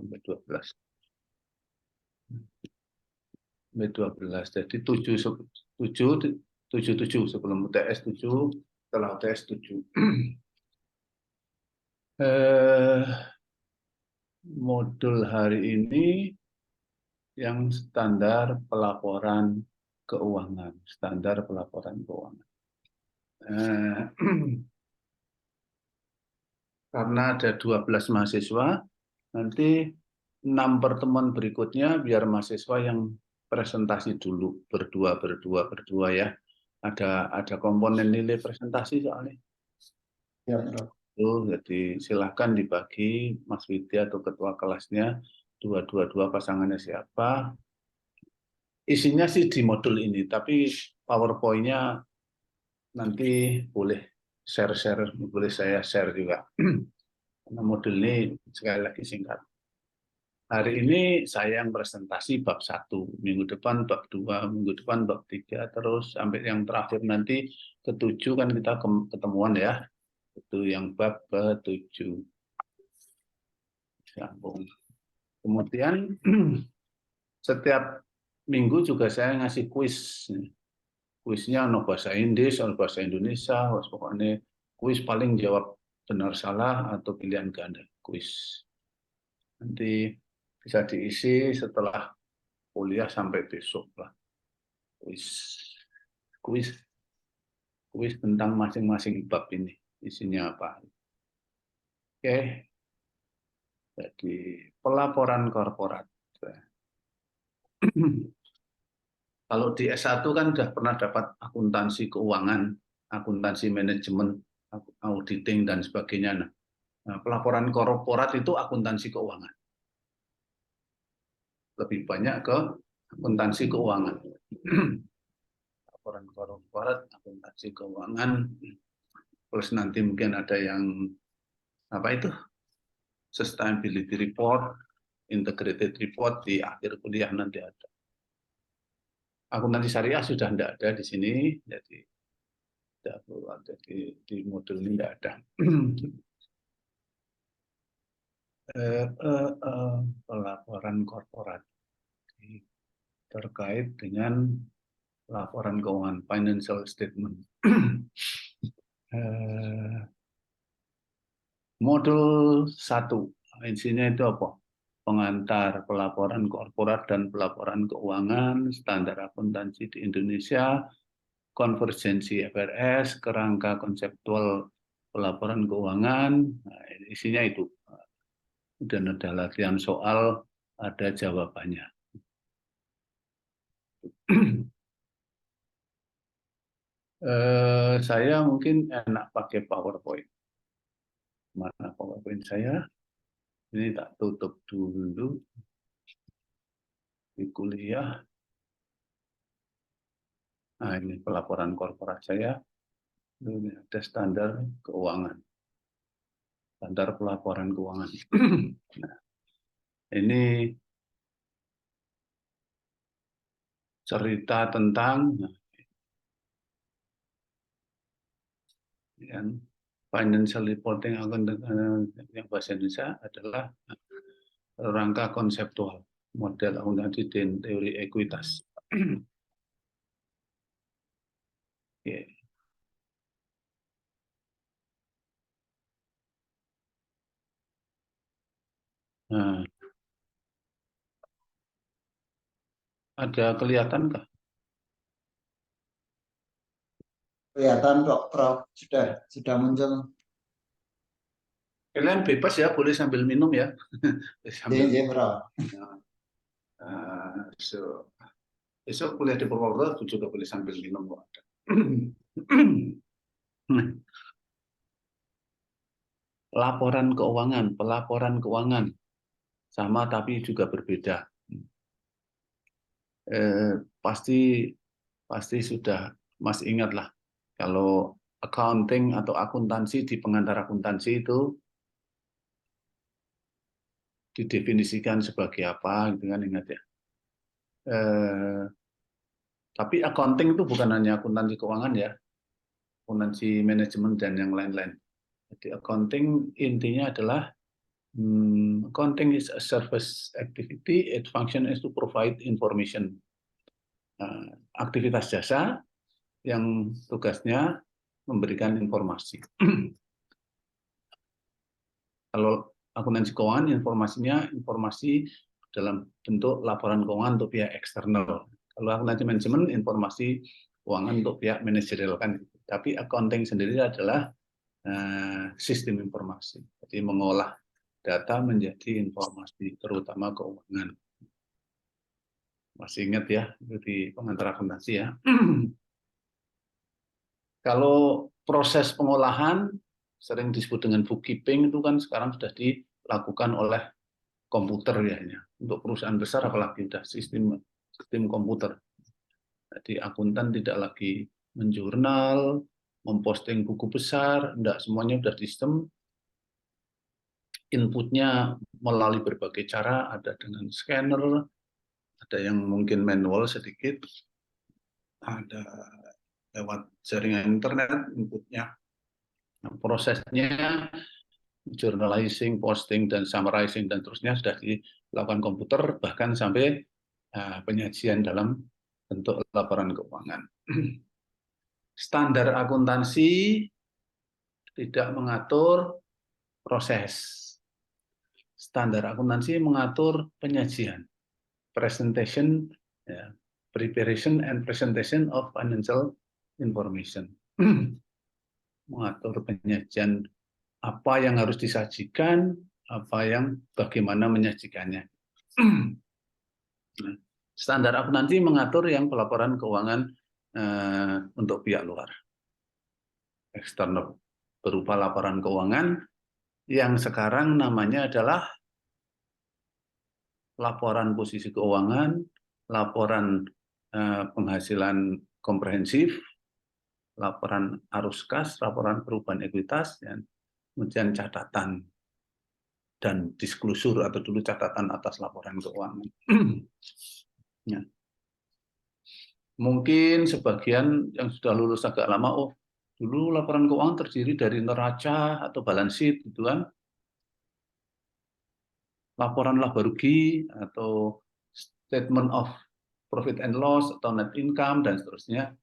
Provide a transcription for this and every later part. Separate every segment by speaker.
Speaker 1: sampai 12. Sampai 12. Jadi 7 sebelum UTS 7, setelah UTS 7. Modul hari ini yang standar pelaporan keuangan, standar pelaporan keuangan. Karena ada 12 mahasiswa, nanti 6 pertemuan berikutnya biar mahasiswa yang presentasi dulu berdua ya. Ada komponen nilai presentasi soalnya.
Speaker 2: Ya, Prof.
Speaker 1: Jadi silahkan dibagi Mas Widya atau ketua kelasnya dua pasangannya siapa. Isinya sih di modul ini, tapi PowerPoint-nya nanti boleh share, boleh saya share juga. Karena modul ini sekali lagi singkat. Hari ini saya yang presentasi bab 1, minggu depan bab 2, minggu depan bab 3, terus sampai yang terakhir nanti ke-7 kan kita ketemuan ya. Itu yang bab ke-7. Sambung. Kemudian setiap minggu juga saya ngasih kuis. Kuisnya no bahasa Inggris, no bahasa Indonesia, pokoknya kuis paling jawab benar salah atau pilihan ganda. Kuis. Nanti bisa diisi setelah kuliah sampai besok lah. Kuis tentang masing-masing bab ini. Isinya apa. Oke. Jadi pelaporan korporat. Kalau di S1 kan sudah pernah dapat akuntansi keuangan, akuntansi manajemen, auditing, dan sebagainya. Nah, pelaporan korporat itu akuntansi keuangan. Lebih banyak ke akuntansi keuangan. Laporan korporat, akuntansi keuangan, plus nanti mungkin ada yang apa itu? Sustainability report, integrated report di akhir kuliah nanti ada. Akuntansi syariah sudah tidak ada di sini, jadi tidak perlu ada di modul ini tidak ada. Pelaporan korporat terkait dengan laporan keuangan, financial statement. Modul 1, isinya itu apa? Pengantar pelaporan korporat dan pelaporan keuangan, standar akuntansi di Indonesia, konvergensi FRS, kerangka konseptual pelaporan keuangan, nah, isinya itu. Dan ada latihan soal, ada jawabannya. Saya mungkin enak pakai PowerPoint. Mana PowerPoint saya? Ini tak tutup dulu di kuliah. Nah, ini pelaporan korporat saya. Ini ada standar keuangan. Standar pelaporan keuangan. Nah, ini cerita tentang yang financial reporting yang bahasa Indonesia adalah rangka konseptual model akuntansi dan teori ekuitas. Okay. Nah, ada kelihatan kah?
Speaker 2: Kelihatan, Prof. Sudah muncul.
Speaker 1: Kalian bebas ya, boleh sambil minum ya. Sambil.
Speaker 2: Iya, Prof.
Speaker 1: So, besok kuliah di Purwokerto juga boleh sambil minum. Pelaporan keuangan sama tapi juga berbeda. Pasti sudah Mas ingat lah kalau accounting atau akuntansi di pengantar akuntansi itu didefinisikan sebagai apa, gitu kan, ingat ya. Tapi accounting itu bukan hanya akuntansi keuangan ya, akuntansi manajemen dan yang lain-lain. Jadi accounting intinya adalah Accounting is a service activity. Its function is to provide information. Aktivitas jasa yang tugasnya memberikan informasi. Kalau akuntansi keuangan, informasinya informasi dalam bentuk laporan keuangan untuk pihak eksternal. Kalau akuntansi manajemen, informasi keuangan untuk pihak manajerial kan. Tapi accounting sendiri adalah sistem informasi. Jadi mengolah data menjadi informasi, terutama keuangan. Masih ingat ya, itu di pengantar akuntansi ya. Kalau proses pengolahan sering disebut dengan bookkeeping itu kan sekarang sudah dilakukan oleh komputer ya. Untuk perusahaan besar apalagi sudah sistem komputer. Jadi akuntan tidak lagi menjurnal, memposting buku besar, enggak, semuanya sudah sistem. Inputnya melalui berbagai cara, ada dengan scanner, ada yang mungkin manual sedikit, ada lewat jaringan internet inputnya. Nah, prosesnya journalizing, posting, dan summarizing, dan terusnya sudah dilakukan komputer, bahkan sampai penyajian dalam bentuk laporan keuangan. Standar akuntansi tidak mengatur proses. Standar akuntansi mengatur penyajian, presentation, ya, preparation and presentation of financial information. Mengatur penyajian apa yang harus disajikan, bagaimana menyajikannya. Standar akuntansi mengatur yang pelaporan keuangan untuk pihak luar, eksternal, berupa laporan keuangan yang sekarang namanya adalah laporan posisi keuangan, laporan penghasilan komprehensif, laporan arus kas, laporan perubahan ekuitas, dan kemudian catatan dan disclosure atau dulu catatan atas laporan keuangan. Ya. Mungkin sebagian yang sudah lulus agak lama, oh dulu laporan keuangan terdiri dari neraca atau balance sheet, gitu kan? Laporan laba rugi atau statement of profit and loss atau net income dan seterusnya.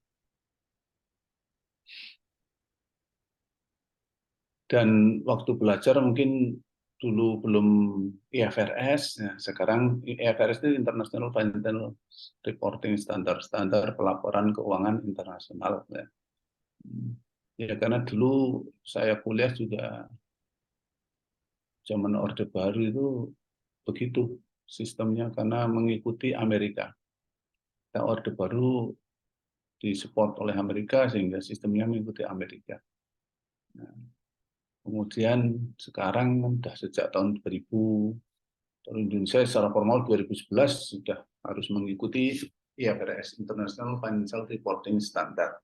Speaker 1: Dan waktu belajar mungkin dulu belum IFRS, ya, sekarang IFRS itu International Financial Reporting standar pelaporan keuangan internasional. Ya. Ya karena dulu saya kuliah juga zaman Orde Baru itu begitu sistemnya karena mengikuti Amerika. Nah, Orde Baru disupport oleh Amerika sehingga sistemnya mengikuti Amerika. Nah, kemudian sekarang sudah sejak tahun 2000, Indonesia secara formal 2011 sudah harus mengikuti IFRS, International Financial Reporting Standard.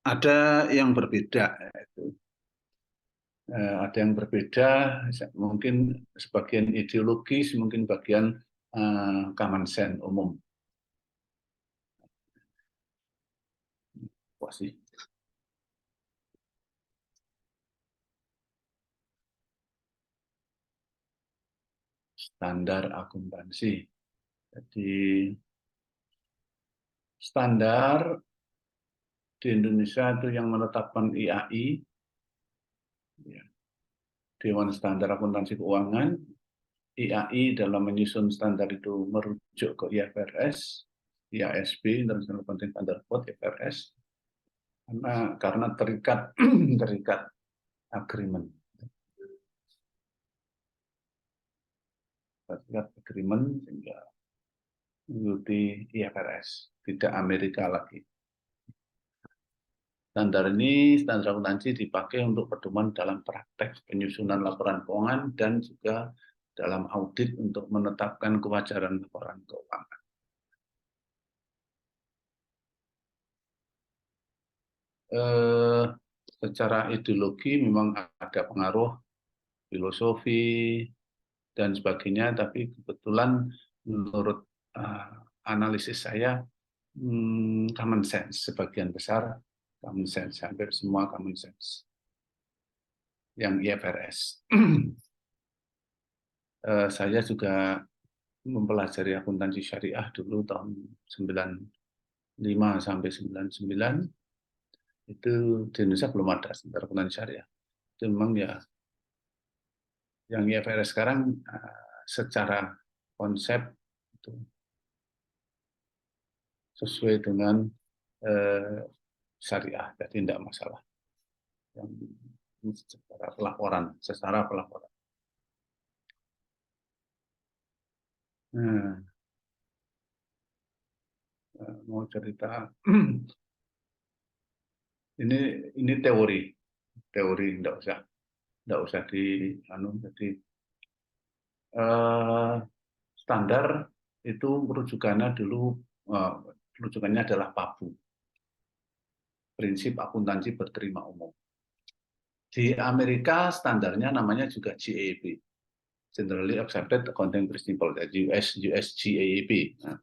Speaker 1: Ada yang berbeda, ada yang berbeda, mungkin sebagian ideologis, mungkin bagian common sense umum. Wah sih. Standar akuntansi. Jadi standar di Indonesia itu yang menetapkan IAI, ya, Dewan Standar Akuntansi Keuangan. IAI dalam menyusun standar itu merujuk ke IFRS, IASB, International Accounting Standard Board, IFRS, karena terikat agreement. Terikat agreement sehingga mengikuti IFRS, tidak Amerika lagi. Standar ini, standar akuntansi dipakai untuk pedoman dalam praktek penyusunan laporan keuangan dan juga dalam audit untuk menetapkan kewajaran laporan keuangan. Secara ideologi memang ada pengaruh filosofi dan sebagainya, tapi kebetulan menurut analisis saya common sense sebagian besar common sense, hampir semua common sense yang IFRS. Saya juga mempelajari akuntansi syariah dulu tahun 95 sampai 99. Itu di Indonesia belum ada standar akuntansi syariah. Itu memang ya yang IFRS sekarang secara konsep itu sesuai dengan syariah, jadi tidak masalah. Yang secara pelaporan. Nah, mau cerita ini teori tidak usah di jadi standar itu rujukannya dulu rujukannya adalah PABU, prinsip akuntansi berterima umum. Di Amerika standarnya namanya juga GAAP, Generally Accepted Accounting Principles, US GAAP. Nah,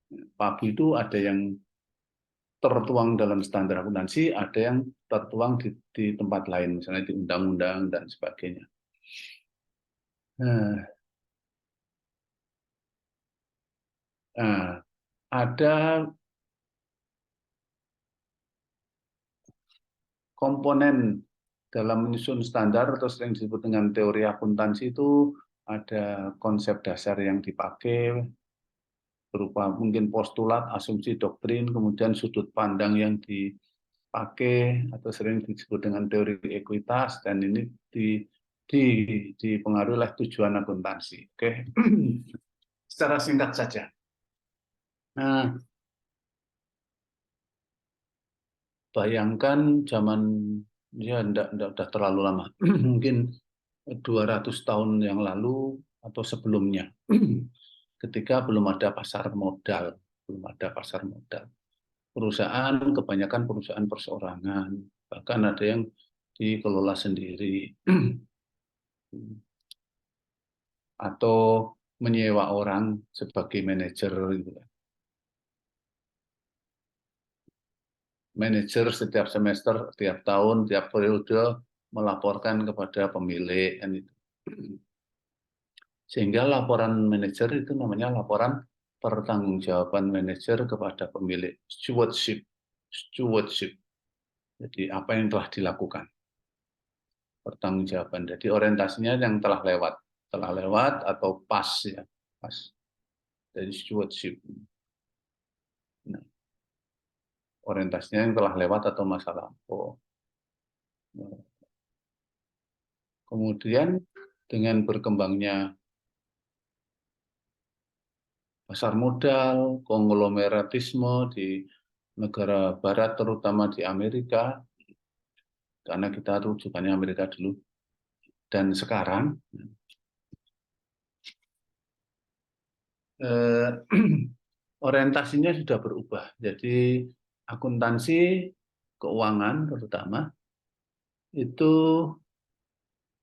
Speaker 1: PABU itu ada yang tertuang dalam standar akuntansi, ada yang tertuang di tempat lain, misalnya di undang-undang dan sebagainya. Nah, ada komponen dalam menyusun standar atau sering disebut dengan teori akuntansi itu ada konsep dasar yang dipakai berupa mungkin postulat, asumsi, doktrin, kemudian sudut pandang yang dipakai atau sering disebut dengan teori ekuitas, dan ini dipengaruhi oleh tujuan akuntansi. Oke, secara singkat saja. Nah, bayangkan zaman ya enggak terlalu lama, mungkin 200 tahun yang lalu atau sebelumnya, ketika belum ada pasar modal, perusahaan kebanyakan perusahaan perseorangan, bahkan ada yang dikelola sendiri atau menyewa orang sebagai manajer gitu. Manajer setiap semester, tiap tahun, tiap periode melaporkan kepada pemilik kan itu. Sehingga laporan manajer itu namanya laporan pertanggungjawaban manajer kepada pemilik, stewardship. Jadi apa yang telah dilakukan, pertanggungjawaban. Jadi orientasinya yang telah lewat atau pas ya, pas. Jadi stewardship. Nah, orientasinya yang telah lewat atau masa lampau. Kemudian dengan berkembangnya pasar modal, konglomeratisme di negara barat, terutama di Amerika, karena kita rujukannya Amerika dulu, dan sekarang orientasinya sudah berubah. Jadi akuntansi keuangan terutama itu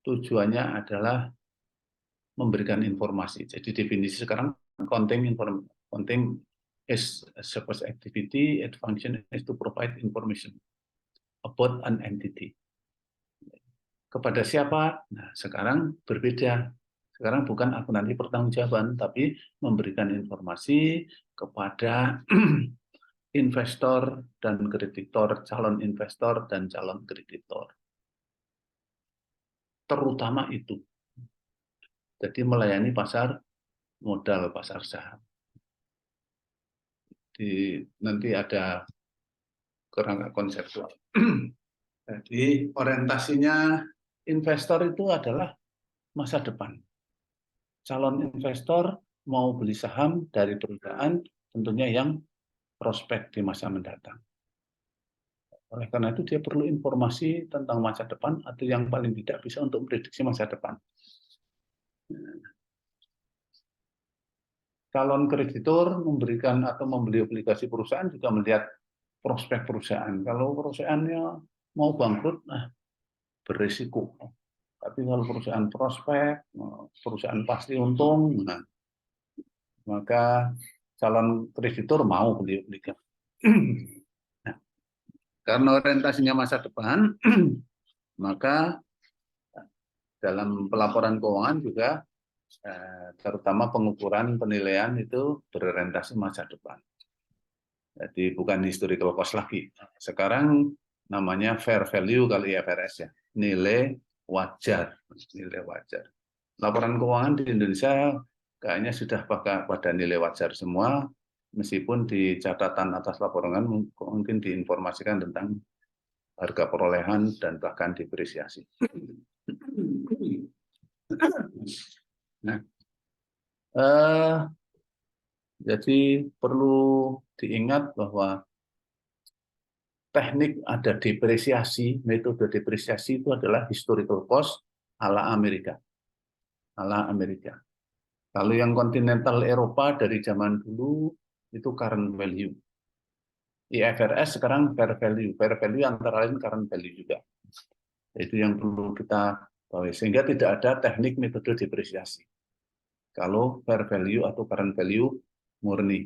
Speaker 1: tujuannya adalah memberikan informasi. Jadi definisi sekarang accounting is a service activity, its function is to provide information about an entity. Kepada siapa? Nah, sekarang berbeda. Sekarang bukan akuntansi pertanggungjawaban, tapi memberikan informasi kepada investor dan kreditor, calon investor dan calon kreditor. Terutama itu. Jadi melayani pasar modal, pasar saham. Nanti ada kerangka konseptual. Jadi orientasinya investor itu adalah masa depan. Calon investor mau beli saham dari perusahaan tentunya yang prospek di masa mendatang. Oleh karena itu dia perlu informasi tentang masa depan atau yang paling tidak bisa untuk memprediksi masa depan. Calon kreditur memberikan atau membeli obligasi perusahaan juga melihat prospek perusahaan. Kalau perusahaannya mau bangkrut, berisiko. Tapi kalau perusahaan prospek, perusahaan pasti untung, maka calon kreditur mau beli obligasi. Nah, Karena orientasinya masa depan, maka dalam pelaporan keuangan juga terutama pengukuran penilaian itu berorientasi masa depan. Jadi bukan historical cost lagi. Sekarang namanya fair value kalau IFRS ya, nilai wajar, nilai wajar. Laporan keuangan di Indonesia kayaknya sudah pada nilai wajar semua, meskipun di catatan atas laporan mungkin diinformasikan tentang harga perolehan dan bahkan depresiasi. Nah, jadi perlu diingat bahwa teknik ada depresiasi, metode depresiasi itu adalah historical cost ala Amerika. Ala Amerika. Kalau yang kontinental Eropa dari zaman dulu itu current value. IFRS sekarang fair value. Fair value antara lain current value juga. Itu yang perlu kita tahu. Sehingga tidak ada teknik metode depresiasi. Kalau fair value atau current value murni.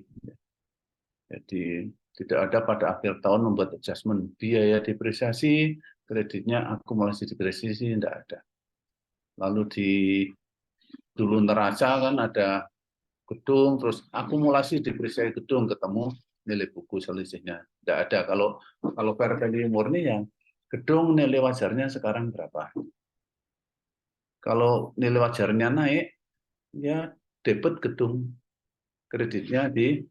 Speaker 1: Jadi tidak ada pada akhir tahun membuat adjustment. Biaya depresiasi, kreditnya akumulasi depresiasi, tidak ada. Lalu di dulu neraca kan ada gedung, terus akumulasi depresiasi gedung, ketemu nilai buku selisihnya. Tidak ada. Kalau fair value murni ya, gedung nilai wajarnya sekarang berapa. Kalau nilai wajarnya naik, ya debit gedung, kreditnya di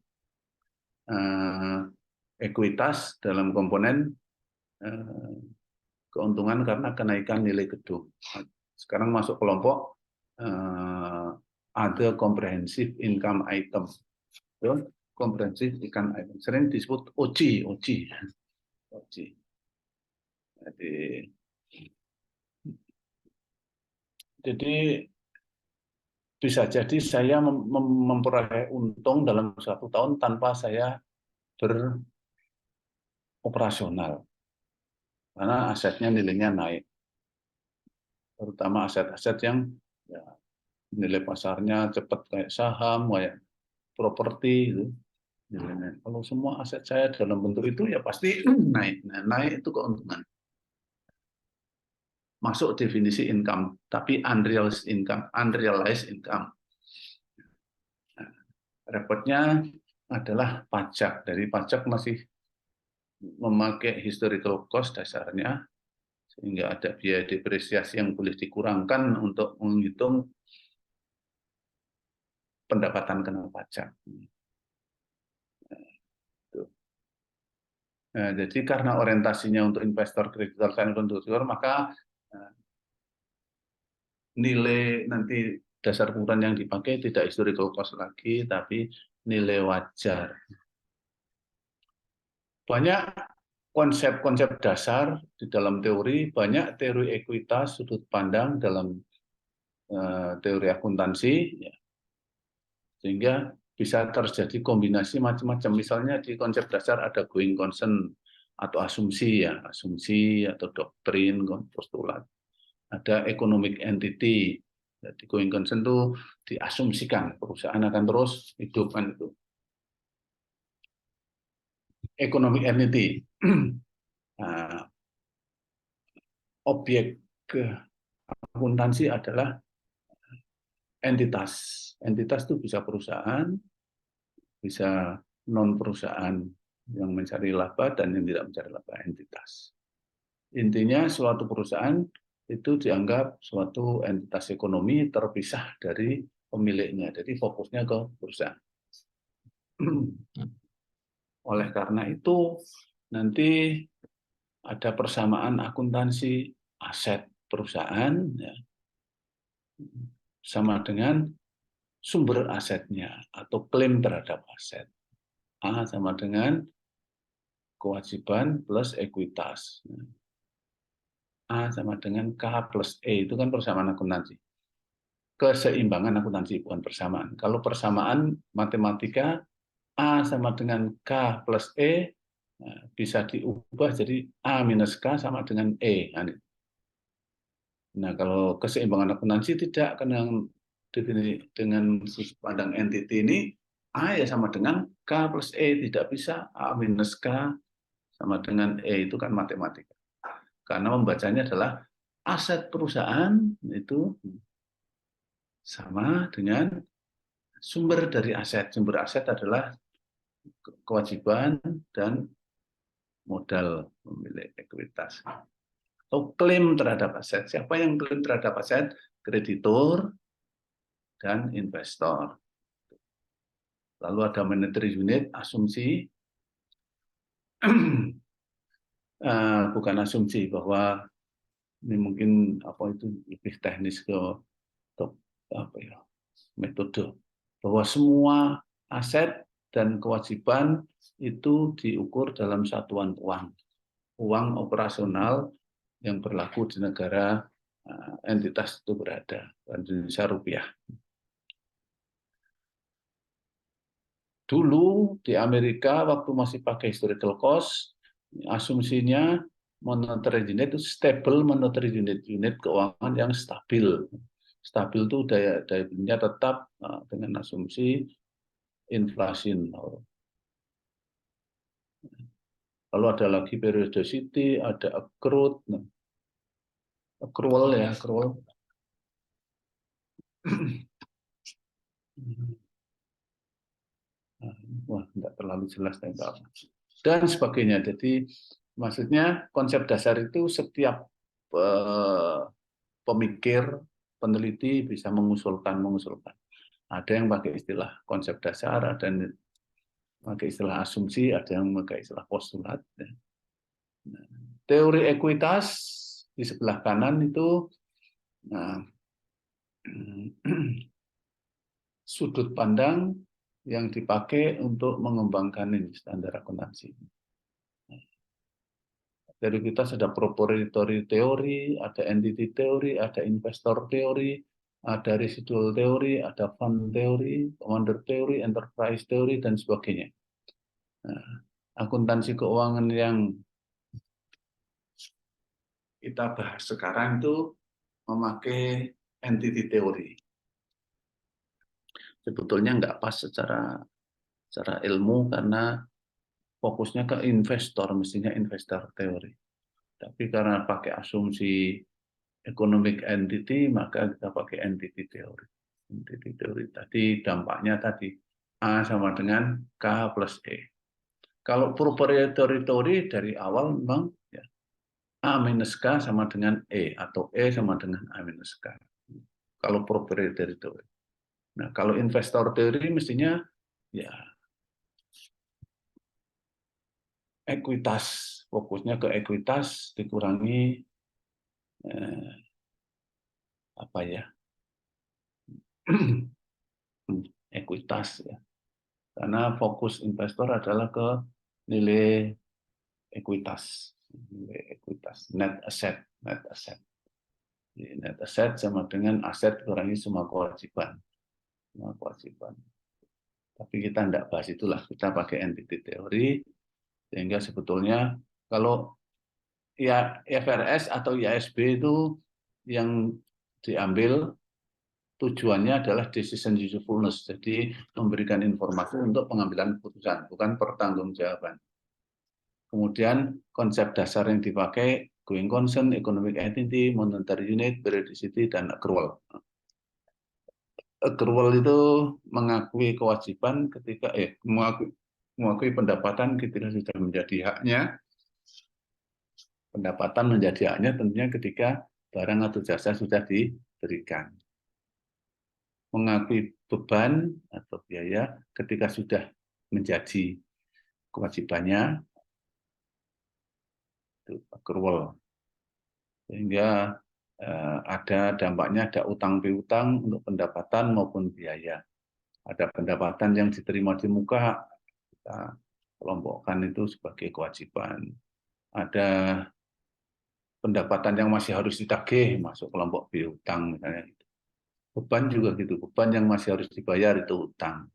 Speaker 1: ekuitas dalam komponen keuntungan karena kenaikan nilai gedung. Sekarang masuk kelompok ada comprehensive income item. Comprehensive income item. Sering disebut OC. Jadi bisa jadi saya memperoleh untung dalam 1 tahun tanpa saya beroperasional. Karena asetnya nilainya naik. Terutama aset-aset yang ya, nilai pasarnya cepat kayak saham, kayak properti itu. Kalau semua aset saya dalam bentuk itu ya pasti naik. Nah, naik itu keuntungan. Masuk definisi income, tapi unrealized income. Nah, repotnya adalah pajak. Dari pajak masih memakai historical cost dasarnya, sehingga ada biaya depresiasi yang boleh dikurangkan untuk menghitung pendapatan kena pajak. Nah, jadi karena orientasinya untuk investor, kreditor, dan kontributor, maka nilai nanti dasar pengukuran yang dipakai tidak historical cost lagi, tapi nilai wajar. Banyak konsep-konsep dasar di dalam teori, banyak teori ekuitas, sudut pandang dalam teori akuntansi, ya. Sehingga bisa terjadi kombinasi macam-macam. Misalnya di konsep dasar ada going concern atau asumsi ya, asumsi atau doktrin, postulat. Ada economic entity. Jadi going concern itu diasumsikan perusahaan akan terus hidup kan itu. Economic entity. Nah, objek akuntansi adalah entitas. Entitas itu bisa perusahaan, bisa non perusahaan yang mencari laba dan yang tidak mencari laba, entitas. Intinya suatu perusahaan itu dianggap suatu entitas ekonomi terpisah dari pemiliknya. Jadi fokusnya ke perusahaan. Oleh karena itu nanti ada persamaan akuntansi aset perusahaan ya, sama dengan sumber asetnya atau klaim terhadap aset. A sama dengan kewajiban plus ekuitas. A sama dengan K plus E, itu kan persamaan akuntansi. Keseimbangan akuntansi, bukan persamaan. Kalau persamaan matematika, A sama dengan K plus E, bisa diubah jadi A minus K sama dengan E. Nah, kalau keseimbangan akuntansi tidak, karena dengan sudut pandang entity ini, A ya sama dengan K plus E, tidak bisa A minus K sama dengan E itu kan matematika. Karena membacanya adalah aset perusahaan itu sama dengan sumber dari aset. Sumber aset adalah kewajiban dan modal pemilik ekuitas. Atau klaim terhadap aset. Siapa yang klaim terhadap aset? Kreditur dan investor. Lalu ada monetary unit, asumsi. Bukan asumsi bahwa ini mungkin apa itu lebih teknis ke apa ya, metode bahwa semua aset dan kewajiban itu diukur dalam satuan uang operasional yang berlaku di negara entitas itu berada, Indonesia rupiah. Dulu di Amerika waktu masih pakai historical cost, asumsinya monetary unit itu stable monetary unit keuangan yang stabil. Stabil itu daya belinya tetap dengan asumsi inflasi nol. Lalu ada lagi periodicity, ada accrual ya, accrual. Wah, nggak terlalu jelas dan sebagainya. Jadi maksudnya konsep dasar itu setiap pemikir, peneliti bisa mengusulkan. Ada yang pakai istilah konsep dasar, ada yang pakai istilah asumsi, ada yang pakai istilah postulat. Teori ekuitas di sebelah kanan itu sudut pandang yang dipakai untuk mengembangkan ini standar akuntansi. Dari kita ada proprietary teori, ada entity teori, ada investor teori, ada residual teori, ada fund teori, commander teori, enterprise teori, dan sebagainya. Nah, akuntansi keuangan yang kita bahas sekarang itu memakai entity teori. Sebetulnya nggak pas secara ilmu karena fokusnya ke investor, mestinya investor teori. Tapi karena pakai asumsi economic entity, maka kita pakai entity teori. Entity teori tadi dampaknya tadi A sama dengan K plus E. Kalau proprietary teori dari awal memang ya, A minus K sama dengan E atau E sama dengan A minus K. Kalau proprietary teori. Nah, kalau investor teori mestinya ya ekuitas, fokusnya ke ekuitas dikurangi apa ya? Ekuitas ya. Karena fokus investor adalah ke nilai ekuitas, net asset. Net asset sama dengan aset kurangi semua kewajiban. Tapi kita tidak bahas itulah, kita pakai entity teori, sehingga sebetulnya kalau ya IFRS atau IASB itu yang diambil tujuannya adalah decision usefulness, jadi memberikan informasi untuk pengambilan keputusan, bukan pertanggungjawaban. Kemudian konsep dasar yang dipakai going concern, economic entity, monetary unit, periodicity, dan accrual. Accrual itu mengakui kewajiban ketika mengakui pendapatan ketika sudah menjadi haknya. Pendapatan menjadi haknya tentunya ketika barang atau jasa sudah diberikan. Mengakui beban atau biaya ketika sudah menjadi kewajibannya, itu accrual. Sehingga ada dampaknya, ada utang piutang untuk pendapatan maupun biaya. Ada pendapatan yang diterima di muka, kita kelompokkan itu sebagai kewajiban. Ada pendapatan yang masih harus ditagih, masuk kelompok piutang misalnya. Beban juga gitu, beban yang masih harus dibayar itu utang.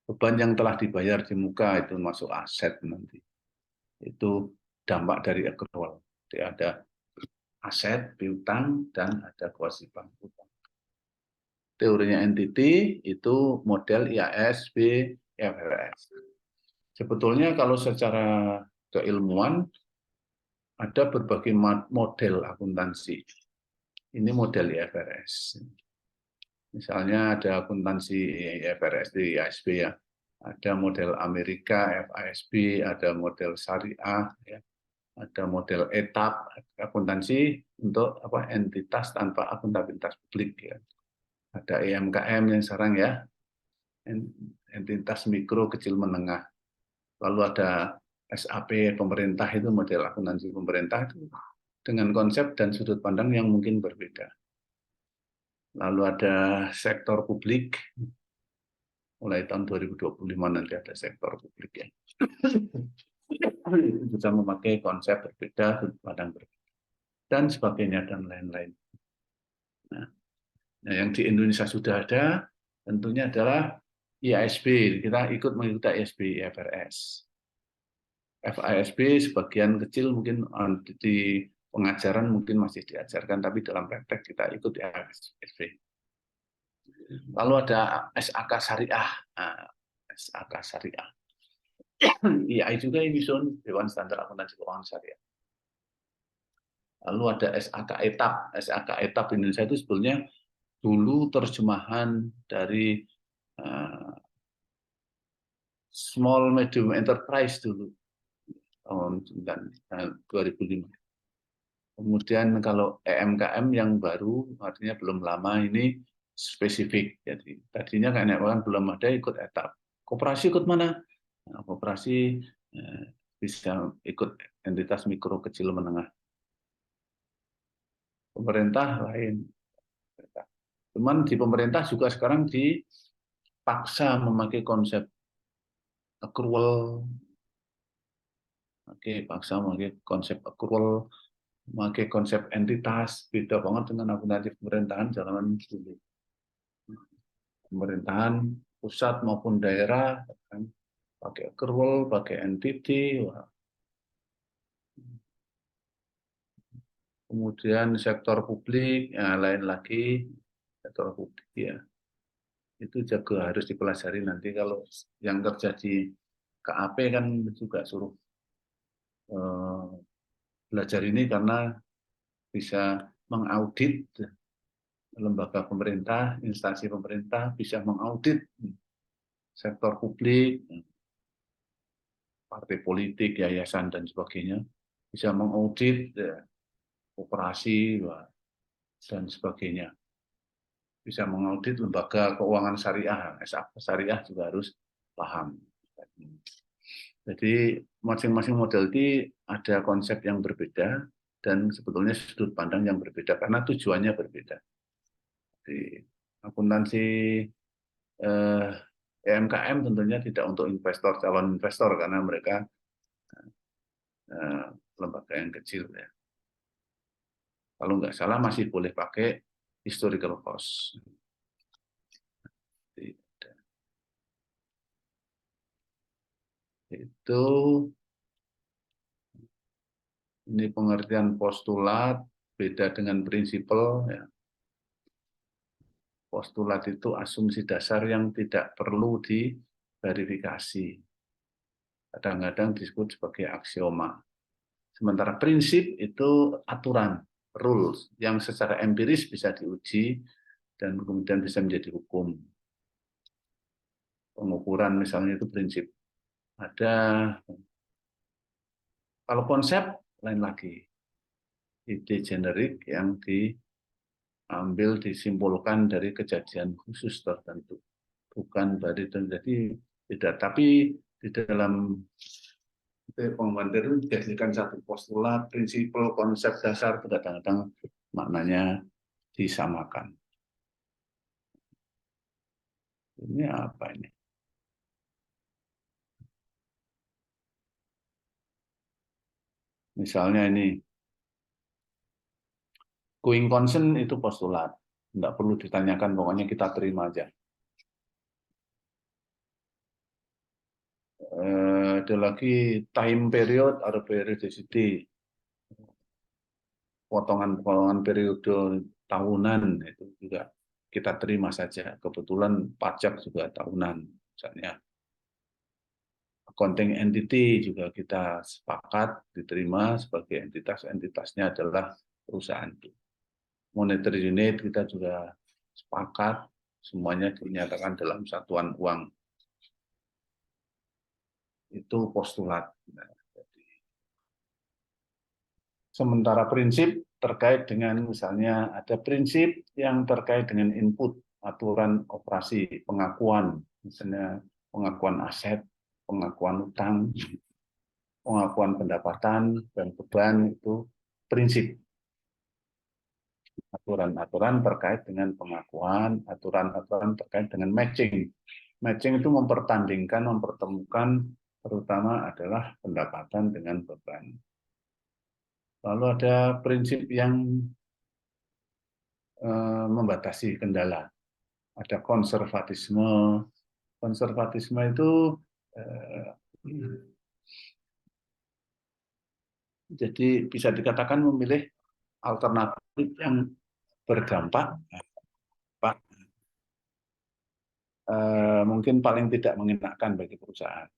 Speaker 1: Beban yang telah dibayar di muka itu masuk aset nanti. Itu dampak dari accrual. Jadi ada aset, piutang, dan ada kewajiban utang. Teorinya entity itu model IAS, B, IFRS. Sebetulnya kalau secara keilmuan, ada berbagai model akuntansi. Ini model IFRS. Misalnya ada akuntansi IFRS di IASB ya. Ada model Amerika FASB, ada model syariah, ya. Ada model etap akuntansi untuk entitas tanpa akuntabilitas publik ya. Ada EMKM yang sekarang ya, entitas mikro kecil menengah. Lalu ada SAP pemerintah, itu model akuntansi pemerintah itu dengan konsep dan sudut pandang yang mungkin berbeda. Lalu ada sektor publik, mulai tahun 2025 nanti ada sektor publik ya. Bisa memakai konsep berbeda, sudut pandang berbeda, dan sebagainya, dan lain-lain. Nah, yang di Indonesia sudah ada, tentunya adalah IASB. Kita ikut mengikuti IASB, IFRS. FASB sebagian kecil mungkin di pengajaran mungkin masih diajarkan, tapi dalam praktek kita ikut IASB. Lalu ada SAK Syariah. Nah, SAK Syariah. IAI juga ini Dewan Standar Akuntansi Keuangan Syariah. Lalu ada SAK Etap. SAK Etap Indonesia itu sebetulnya dulu terjemahan dari small medium enterprise dulu tahun 2005. Kemudian kalau EMKM yang baru, artinya belum lama, ini spesifik. Jadi tadinya kayaknya kan belum ada ikut etap. Koperasi ikut mana? Nah, koperasi bisa ikut entitas mikro kecil menengah. Pemerintah lain. Cuman di pemerintah juga sekarang dipaksa memakai konsep accrual. Paksa memakai konsep accrual, memakai konsep entitas, beda banget dengan akuntansi pemerintahan zaman dulu. Pemerintahan pusat maupun daerah kan, pakai accrual, pakai entity. Kemudian sektor publik, ya, lain lagi sektor publik ya. Itu juga harus dipelajari nanti kalau yang kerja di KAP kan juga suruh belajar ini karena bisa mengaudit lembaga pemerintah, instansi pemerintah, bisa mengaudit sektor publik, partai politik, yayasan, dan sebagainya, bisa mengaudit koperasi dan sebagainya, bisa mengaudit lembaga keuangan syariah, syariah juga harus paham. Jadi masing-masing model ini ada konsep yang berbeda dan sebetulnya sudut pandang yang berbeda karena tujuannya berbeda. Di akuntansi EMKM tentunya tidak untuk investor, calon investor, karena mereka lembaga yang kecil ya. Kalau nggak salah masih boleh pakai historical cost. Itu ini pengertian postulat, beda dengan prinsipal ya. Postulat itu asumsi dasar yang tidak perlu diverifikasi. Kadang-kadang disebut sebagai aksioma. Sementara prinsip itu aturan, rules, yang secara empiris bisa diuji dan kemudian bisa menjadi hukum. Pengukuran misalnya itu prinsip. Ada, kalau konsep lain lagi. Ide generik yang diambil, disimpulkan dari kejadian khusus tertentu. Bukan dari terjadi tidak, tapi di dalam pengembangan itu dijadikan satu postulat, prinsipal, konsep dasar, kadang-kadang maknanya disamakan. Ini apa ini? Misalnya ini, going concern itu postulat. Tidak perlu ditanyakan, pokoknya kita terima aja. Ada lagi time period atau periodicity. Potongan-potongan periode tahunan itu juga kita terima saja. Kebetulan pajak juga tahunan, misalnya accounting entity juga kita sepakat diterima sebagai entitasnya adalah perusahaan itu. Monetary unit kita juga sepakat semuanya dinyatakan dalam satuan uang. Itu postulat. Sementara prinsip terkait dengan misalnya ada prinsip yang terkait dengan input, aturan operasi, pengakuan, misalnya pengakuan aset, pengakuan utang, pengakuan pendapatan dan beban, itu prinsip. Aturan-aturan terkait dengan pengakuan, aturan-aturan terkait dengan matching. Matching itu mempertandingkan, mempertemukan terutama adalah pendapatan dengan beban. Lalu ada prinsip yang membatasi kendala. Ada konservatisme. Konservatisme itu jadi bisa dikatakan memilih alternatif yang berdampak, mungkin paling tidak mengenakan bagi perusahaan.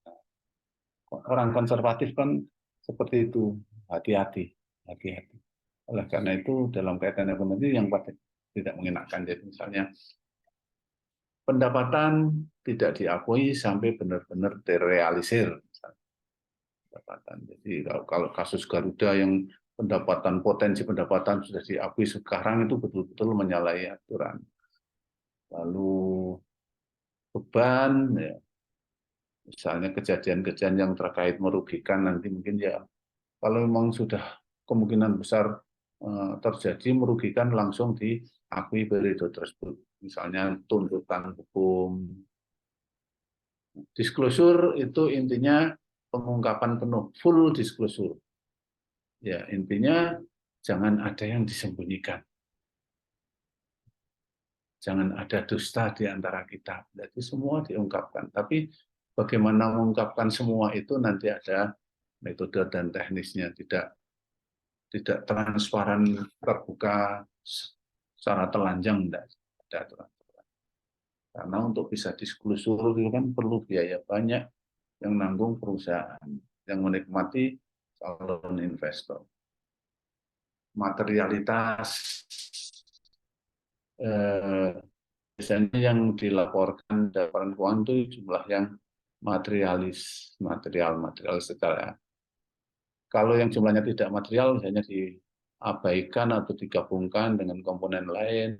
Speaker 1: Orang konservatif kan seperti itu, hati-hati. Oleh karena itu dalam kaitan ekonomi yang tidak mengenakan, jadi misalnya pendapatan tidak diakui sampai benar-benar terrealisir. Pendapatan. Jadi kalau kasus Garuda yang potensi pendapatan sudah diakui sekarang itu betul-betul menyalahi aturan. Lalu beban, ya, misalnya kejadian-kejadian yang terkait merugikan nanti mungkin ya kalau memang sudah kemungkinan besar terjadi merugikan langsung diakui periode tersebut. Misalnya tuntutan hukum. Disclosure itu intinya pengungkapan penuh, full disclosure. Ya, intinya jangan ada yang disembunyikan. Jangan ada dusta di antara kita. Jadi semua diungkapkan. Tapi bagaimana mengungkapkan semua itu nanti ada metode dan teknisnya, tidak transparan terbuka secara telanjang, tidak ada aturan. Karena untuk bisa disclosure itu kan perlu biaya banyak yang nanggung perusahaan, yang menikmati calon investor. Materialitas biasanya yang dilaporkan laporan keuangan itu jumlah yang material secara. Kalau yang jumlahnya tidak material hanya diabaikan atau digabungkan dengan komponen lain.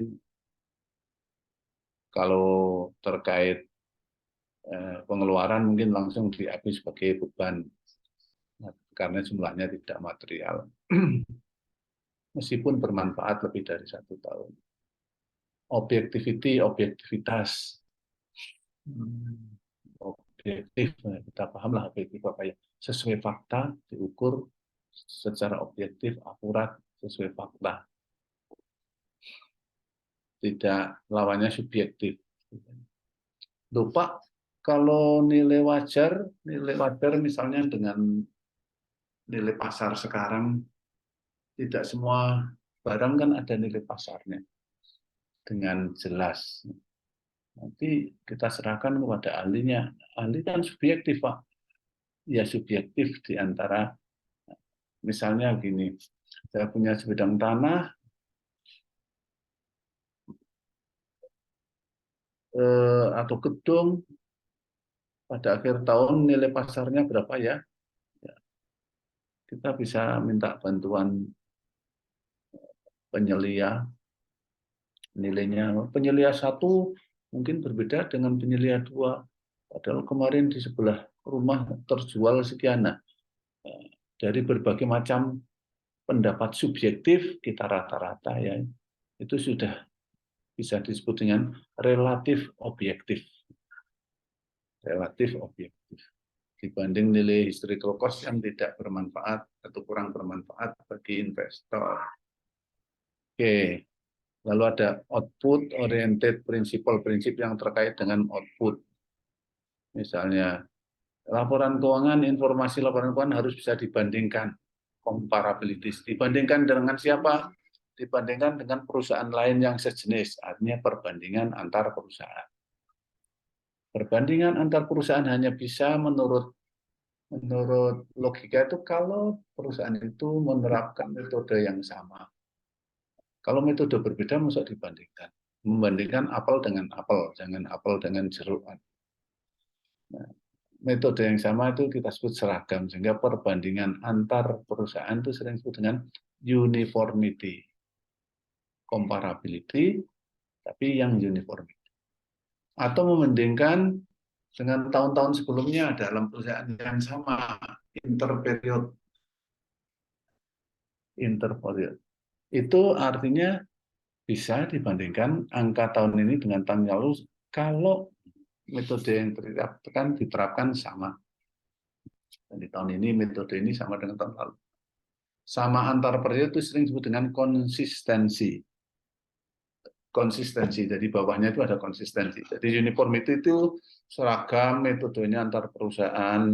Speaker 1: Kalau terkait pengeluaran mungkin langsung diakui sebagai beban karena jumlahnya tidak material. Meskipun bermanfaat lebih dari 1 tahun. Objektivitas. Objektif, kita pahamlah objektif apa ya. Sesuai fakta, diukur secara objektif, akurat, sesuai fakta. Tidak lawannya subjektif. Loh Pak, kalau nilai wajar misalnya dengan nilai pasar sekarang, tidak semua barang kan ada nilai pasarnya dengan jelas. Nanti kita serahkan kepada ahlinya. Ahli kan subjektif, Pak. Ya subjektif di antara, misalnya gini, saya punya sebidang tanah, atau gedung, pada akhir tahun nilai pasarnya berapa ya? Kita bisa minta bantuan penyelia, nilainya. Penyelia 1 mungkin berbeda dengan penyelia 2. Padahal kemarin di sebelah rumah terjual sekian. Nah, dari berbagai macam pendapat subjektif kita rata-rata ya, itu sudah bisa disebut dengan relatif objektif. Relatif objektif. Dibanding nilai historical cost yang tidak bermanfaat atau kurang bermanfaat bagi investor. Oke, lalu ada output oriented principle, prinsip yang terkait dengan output. Misalnya, laporan keuangan, informasi laporan keuangan harus bisa dibandingkan, comparabilities. Dibandingkan dengan siapa? Dibandingkan dengan perusahaan lain yang sejenis, artinya perbandingan antar perusahaan. Perbandingan antar perusahaan hanya bisa menurut menurut logika itu kalau perusahaan itu menerapkan metode yang sama. Kalau metode berbeda, masa dibandingkan. Membandingkan apel dengan apel, jangan apel dengan jeruk. Nah, metode yang sama itu kita sebut seragam, sehingga perbandingan antar perusahaan itu sering disebut dengan uniformity, comparability, tapi yang uniformity. Atau membandingkan dengan tahun-tahun sebelumnya dalam perusahaan yang sama, interperiod. Interperiod. Itu artinya bisa dibandingkan angka tahun ini dengan tahun lalu kalau metode yang diterapkan sama. Dan di tahun ini metode ini sama dengan tahun lalu. Sama antar periode itu sering disebut dengan konsistensi. Konsistensi, jadi bawahnya itu ada konsistensi. Jadi uniformity itu seragam metodenya antar perusahaan.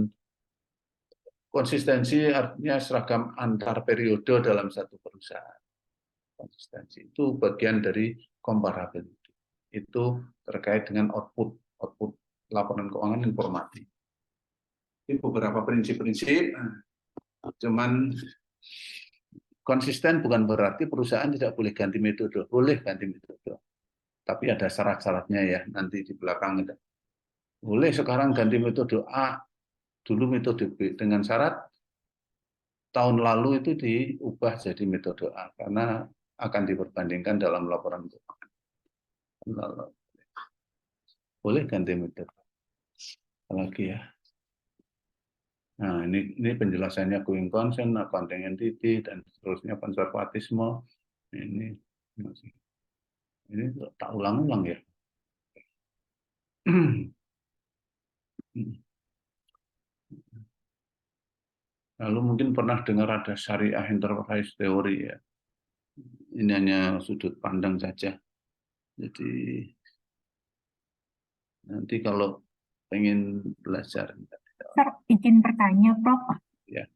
Speaker 1: Konsistensi artinya seragam antar periode dalam satu perusahaan. Konsistensi itu bagian dari comparability. Itu terkait dengan output laporan keuangan informatif. Ini beberapa prinsip-prinsip, cuman konsisten bukan berarti perusahaan tidak boleh ganti metode, boleh ganti metode. Tapi ada syarat-syaratnya ya, nanti di belakang ada. Boleh sekarang ganti metode A, dulu metode B, dengan syarat tahun lalu itu diubah jadi metode A, karena akan diperbandingkan dalam laporan keuangan. Boleh ganti metode. Apalagi ya. Nah, ini penjelasannya going concern, accounting entity, dan seterusnya konservatisme. Ini tak ulang-ulang ya. Lalu mungkin pernah dengar ada syariah enterprise theory ya. Ini hanya sudut pandang saja. Jadi nanti kalau pengen belajar,
Speaker 3: izin bertanya, Prof.
Speaker 1: ya,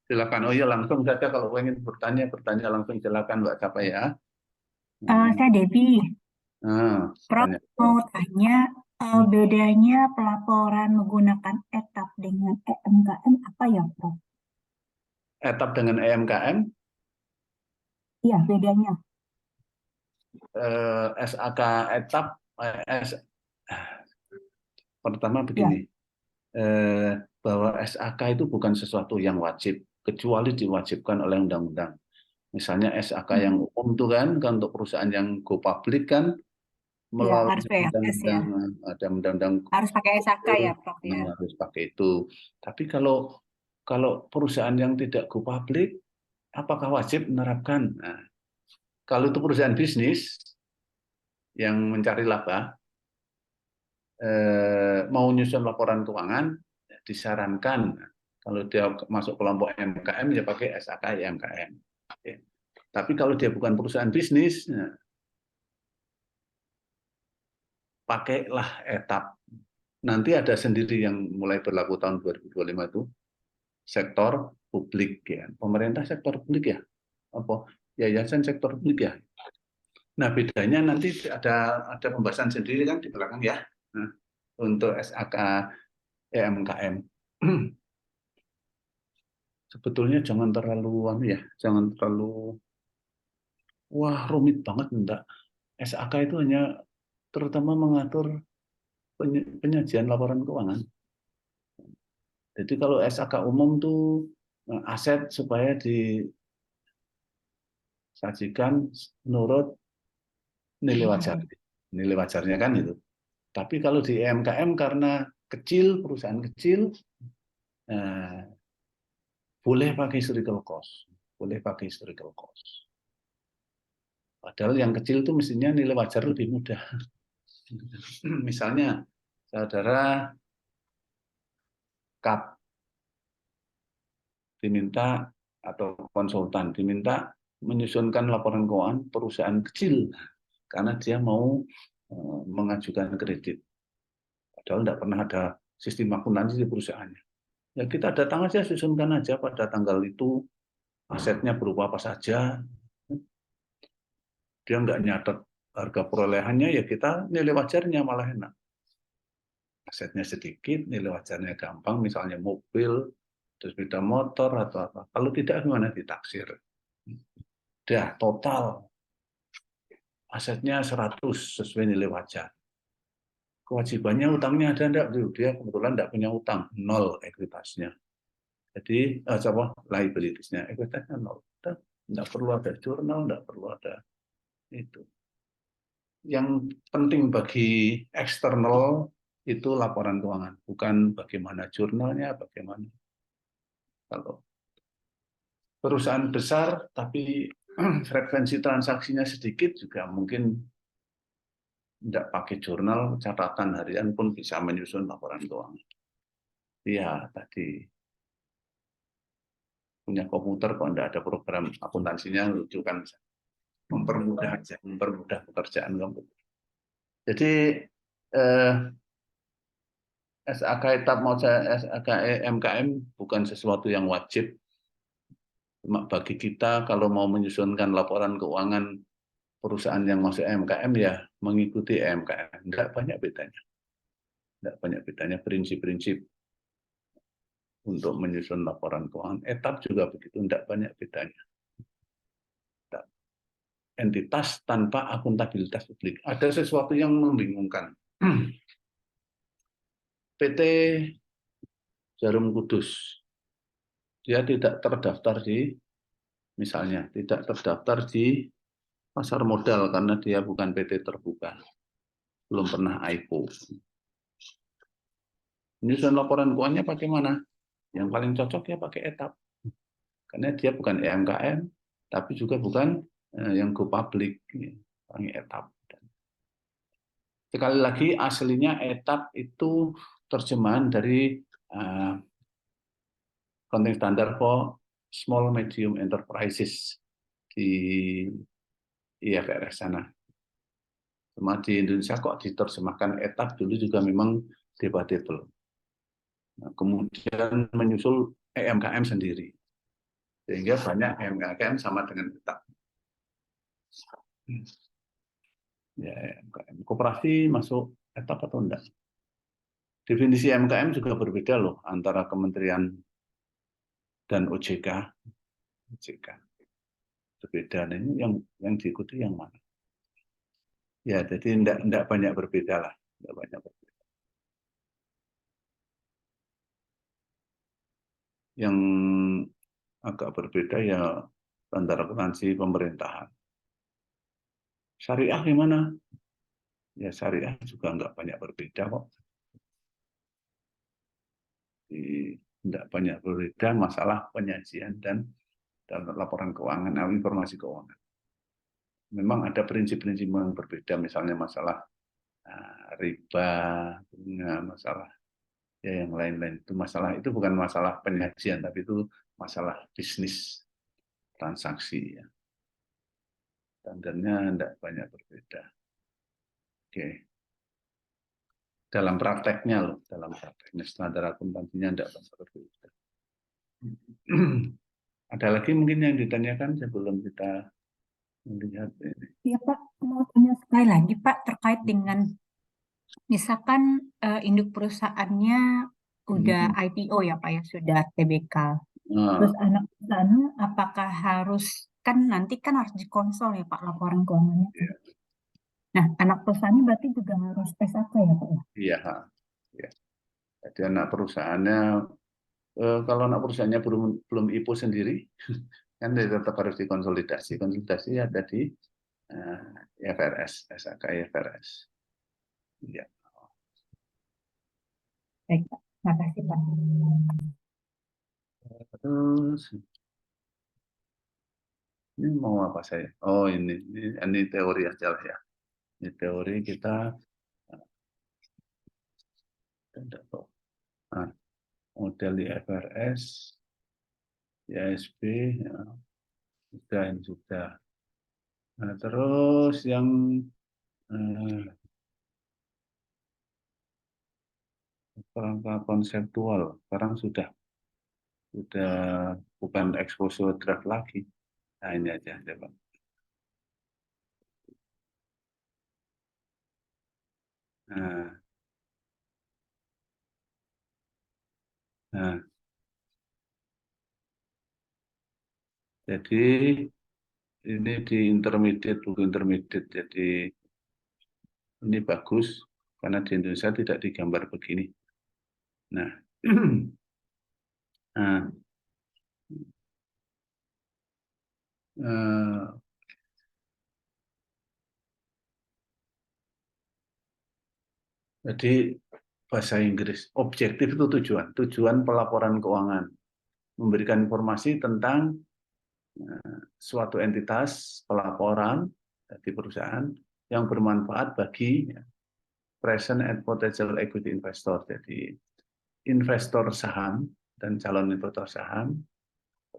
Speaker 1: silakan. Oh ya, langsung saja kalau pengen bertanya langsung silakan Mbak siapa ya.
Speaker 3: Saya Debbie. Prof,
Speaker 1: Tanya.
Speaker 3: mau tanya bedanya pelaporan menggunakan etap dengan EMKM apa ya, Prof?
Speaker 1: Etap dengan EMKM?
Speaker 3: Iya, bedanya.
Speaker 1: SAK etap, pertama begini, bahwa SAK itu bukan sesuatu yang wajib, kecuali diwajibkan oleh undang-undang. Misalnya SAK yang umum itu kan untuk perusahaan yang go public kan, melalui
Speaker 3: harus PFS ya.
Speaker 1: ada undang-undang
Speaker 3: Harus pakai SAK ya, Prof ya.
Speaker 1: harus pakai itu. Tapi kalau perusahaan yang tidak go public, apakah wajib menerapkan? Nah, kalau itu perusahaan bisnis yang mencari laba, mau nyusun laporan keuangan, disarankan kalau dia masuk kelompok MKM ya pakai SAK MKM. Tapi kalau dia bukan perusahaan bisnis, pakailah etap. Nanti ada sendiri yang mulai berlaku tahun 2025 itu sektor publik ya. Pemerintah sektor publik ya. Apa? Yayasan sektor publik ya. Nah, bedanya nanti ada pembahasan sendiri kan di belakang ya. Nah, untuk SAK EMKM. Sebetulnya jangan terlalu jangan terlalu wah rumit banget enggak. SAK itu hanya terutama mengatur penyajian laporan keuangan. Jadi kalau SAK umum tuh aset supaya disajikan menurut nilai wajar. Nilai wajarnya kan itu. Tapi kalau di EMKM karena kecil, perusahaan kecil, boleh pakai historical cost. Boleh pakai historical cost. Padahal yang kecil itu mestinya nilai wajar lebih mudah. Misalnya, saudara KAP diminta atau konsultan diminta menyusunkan laporan keuangan perusahaan kecil karena dia mau mengajukan kredit. Padahal tidak pernah ada sistem akuntansi di perusahaannya. Ya kita datang aja, susunkan aja pada tanggal itu asetnya berupa apa saja. Dia nggak nyatet harga perolehannya, ya kita nilai wajarnya malah enak. asetnya sedikit, nilai wajarnya gampang, misalnya mobil, terus sepeda motor atau apa. Kalau tidak gimana ditaksir? Udah total asetnya 100 sesuai nilai wajar. Kewajibannya utangnya ada enggak? Dia kebetulan enggak punya utang, 0 ekuitasnya. Jadi liabilitiesnya, ekuitasnya 0. Enggak perlu ada jurnal, enggak perlu ada itu. Yang penting bagi eksternal itu laporan keuangan, bukan bagaimana jurnalnya, bagaimana. Kalau perusahaan besar tapi frekuensi transaksinya sedikit juga mungkin tidak pakai jurnal, catatan harian pun bisa menyusun laporan keuangan. Iya, tadi punya komputer kok tidak ada program akuntansinya, lucu kan, mempermudah pekerjaan komputer. Jadi SAK etap mau SAK MKM bukan sesuatu yang wajib. Cuma bagi kita kalau mau menyusunkan laporan keuangan perusahaan yang masuk MKM ya mengikuti MKM. Tidak banyak bedanya. Tidak banyak bedanya prinsip-prinsip untuk menyusun laporan keuangan. Etap juga begitu, tidak banyak bedanya. Entitas tanpa akuntabilitas publik. Ada sesuatu yang membingungkan. PT Jarum Kudus, dia tidak terdaftar misalnya tidak terdaftar di pasar modal karena dia bukan PT terbuka, belum pernah IPO. Menyusun laporan keuangannya pakai mana? Yang paling cocok ya pakai etap, karena dia bukan UMKM, tapi juga bukan yang go public, pakai etap. Sekali lagi aslinya etap itu terjemahan dari Accounting Standard for Small Medium Enterprises di IFRS sana. Cuma di Indonesia kok diterjemahkan etap, dulu juga memang debatable. Nah, kemudian menyusul EMKM sendiri. Sehingga banyak EMKM sama dengan etap. Ya, EMKM. Koperasi masuk etap atau enggak? Definisi EMKM juga berbeda loh antara Kementerian dan OJK. Berbeda. Nah, ini yang diikuti yang mana? Ya, jadi enggak banyak berbeda lah. Enggak banyak berbeda. Yang agak berbeda ya antara akuntansi pemerintahan. Syariah gimana? Ya syariah juga enggak banyak berbeda kok. Tidak banyak berbeda masalah penyajian dan laporan keuangan atau informasi keuangan. Memang ada prinsip-prinsip yang berbeda, misalnya masalah riba, masalah ya yang lain-lain. Itu bukan masalah penyajian, tapi itu masalah bisnis transaksi. Ya. Standarnya tidak banyak berbeda. Oke. Dalam prakteknya loh, dalam prakteknya standar akuntansinya tidak banyak berbeda. Ada lagi mungkin yang ditanyakan sebelum kita melihat ini.
Speaker 3: Ya Pak, mau tanya sekali lagi Pak terkait dengan misalkan induk perusahaannya udah IPO ya Pak ya, sudah TBK. Terus
Speaker 1: Nah,
Speaker 3: anak perusahaannya apakah harus, kan nanti kan harus dikonsol ya Pak laporan keuangannya.
Speaker 1: ya,
Speaker 3: Nah, anak perusahaannya berarti juga harus SAK ya Pak ya?
Speaker 1: iya, ya. Jadi anak perusahaannya, kalau anak perusahaannya belum IPO sendiri, kan dia tetap harus dikonsolidasi. Konsolidasi ada di IFRS, SAK IFRS. Ya.
Speaker 3: Baik Pak, terima kasih Pak.
Speaker 1: Terus ini mau apa saya? Oh ini teori aja lah ya. Ini teori kita model IFRS, IASB, ya, sudah. Nah, terus yang kerangka konseptual sekarang sudah bukan exposure draft lagi. Nah ini aja coba. Nah, Jadi ini di intermediate, buku intermediate. Jadi ini bagus karena di Indonesia tidak digambar begini. Nah, nah eh, jadi bahasa Inggris objektif itu tujuan pelaporan keuangan, memberikan informasi tentang suatu entitas pelaporan di perusahaan yang bermanfaat bagi present and potential equity investor. Jadi investor saham dan calon investor saham,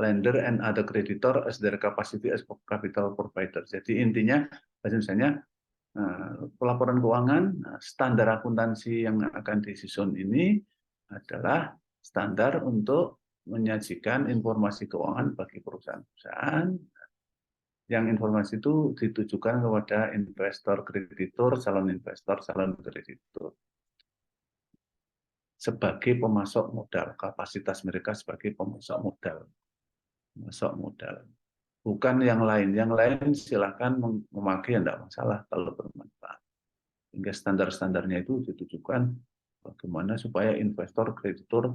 Speaker 1: lender and other creditor as their capacity as capital provider. Jadi intinya misalnya pelaporan keuangan, standar akuntansi yang akan disusun ini adalah standar untuk menyajikan informasi keuangan bagi perusahaan-perusahaan yang informasi itu ditujukan kepada investor kreditur, calon kreditur sebagai pemasok modal, kapasitas mereka sebagai pemasok modal. Bukan yang lain. Yang lain silakan memakai, tidak masalah kalau bermanfaat. Hingga standar-standarnya itu ditujukan bagaimana supaya investor kreditur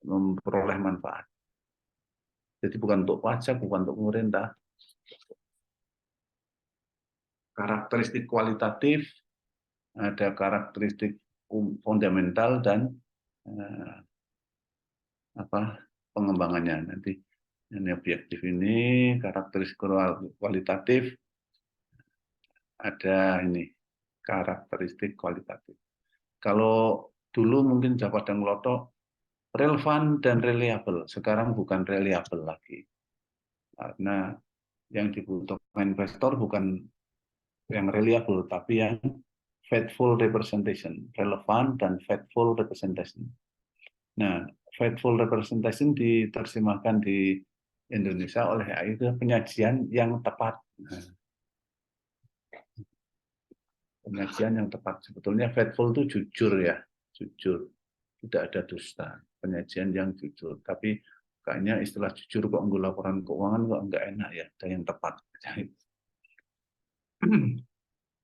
Speaker 1: memperoleh manfaat. Jadi bukan untuk pajak, bukan untuk pemerintah. Karakteristik kualitatif, ada karakteristik fundamental dan pengembangannya. Nanti ini objektif ini, karakteristik kualitatif, ada ini karakteristik kualitatif. Kalau dulu mungkin Jawa dan Loto relevan dan reliable, sekarang bukan reliable lagi. Karena yang dibutuhkan investor bukan yang reliable, tapi yang faithful representation, relevan dan faithful representation. Nah, faithful representation diterjemahkan di Indonesia oleh AI itu penyajian yang tepat. Penyajian yang tepat. Sebetulnya faithful itu jujur ya, jujur. Tidak ada dusta. Penyajian yang jujur. Tapi kayaknya istilah jujur kok nggak laporan keuangan kok nggak enak ya. Ada yang tepat.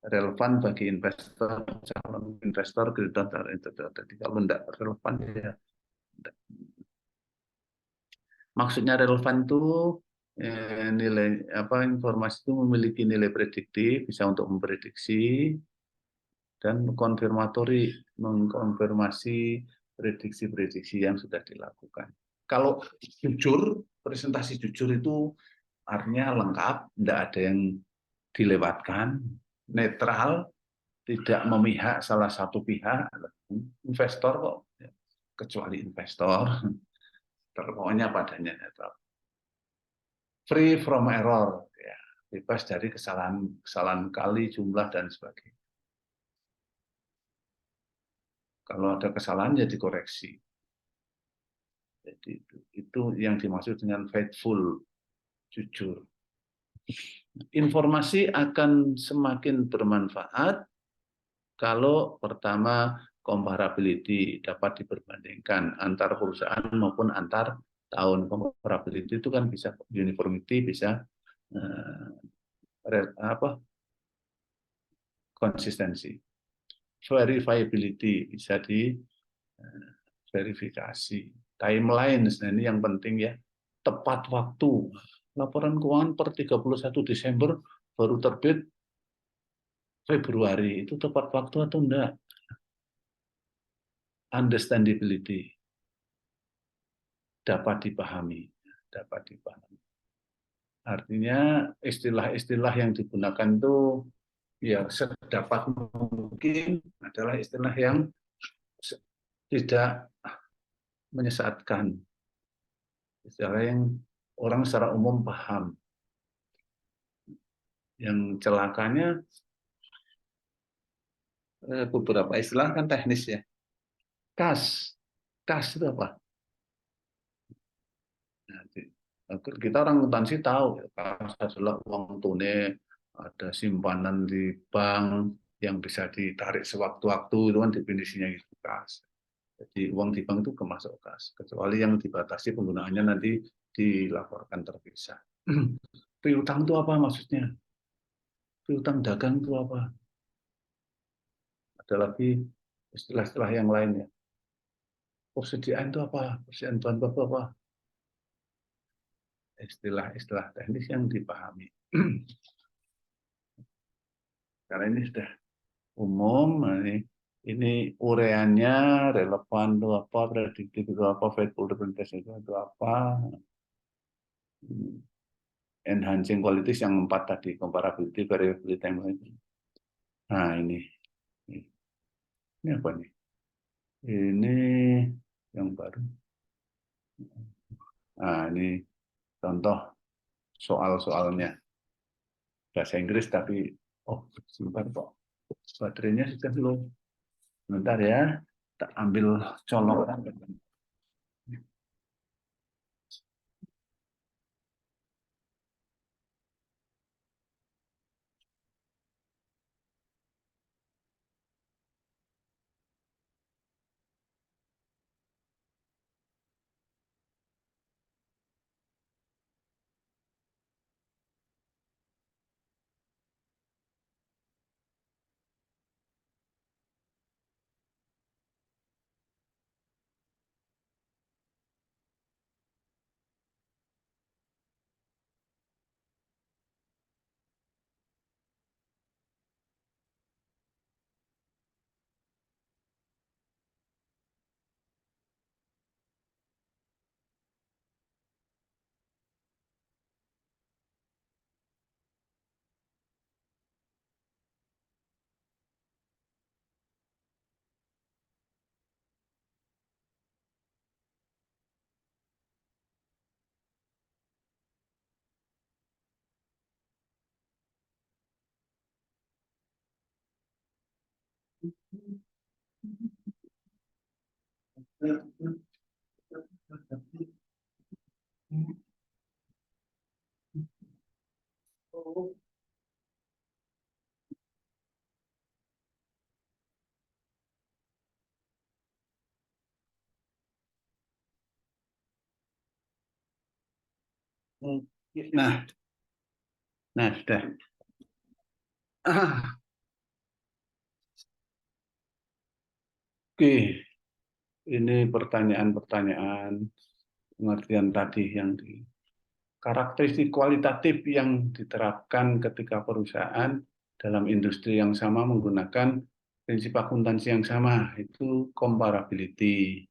Speaker 1: Relevan bagi investor, calon investor, kreditor. Jadi kalau tidak relevan ya. Maksudnya relevan itu nilai informasi itu memiliki nilai prediktif, bisa untuk memprediksi dan mengkonfirmasi prediksi-prediksi yang sudah dilakukan. Kalau jujur, presentasi jujur itu artinya lengkap, tidak ada yang dilewatkan, netral, tidak memihak salah satu pihak, investor kok, kecuali investor, pokoknya padanya netral. Free from error, ya, bebas dari kesalahan kali, jumlah, dan sebagainya. Kalau ada kesalahan ya dikoreksi. Jadi itu yang dimaksud dengan faithful, jujur. Informasi akan semakin bermanfaat kalau pertama comparability dapat diperbandingkan antar perusahaan maupun antar tahun. Comparability itu kan bisa uniformity, bisa konsistensi. Verifiability bisa diverifikasi. Timelines, nah ini yang penting ya. Tepat waktu. Laporan keuangan per 31 Desember baru terbit Februari. Itu tepat waktu atau enggak? Understandability. Dapat dipahami. Artinya istilah-istilah yang digunakan itu ya sedapat mungkin adalah istilah yang tidak menyesatkan, istilah yang orang secara umum paham. Yang celakanya beberapa istilah kan teknis ya. Kas itu apa? Kita orang akuntansi tahu kas adalah uang tunai, ada simpanan di bank yang bisa ditarik sewaktu-waktu, itu kan definisinya itu kas. Jadi uang di bank itu kemasuk kas, kecuali yang dibatasi penggunaannya nanti dilaporkan terpisah. Piutang itu apa maksudnya? Piutang dagang itu apa? Ada lagi istilah-istilah yang lain ya. Persediaan itu apa? Persediaan bahan baku apa? Istilah-istilah teknis yang dipahami. Karena ini sudah umum, ini ureannya relevan itu apa, prediktif itu apa, faithful representation itu apa, enhancing qualities yang 4 tadi, comparability, variability, yang lain. Nah ini apa nih? Ini yang baru. Nah ini contoh soal-soalnya bahasa Inggris tapi sebentar kok baterainya sudah belum. Sebentar ya, tak ambil colokan. Nah, sudah. Oke, ini pertanyaan-pertanyaan pengertian tadi yang di karakteristik kualitatif yang diterapkan ketika perusahaan dalam industri yang sama menggunakan prinsip akuntansi yang sama, itu comparability.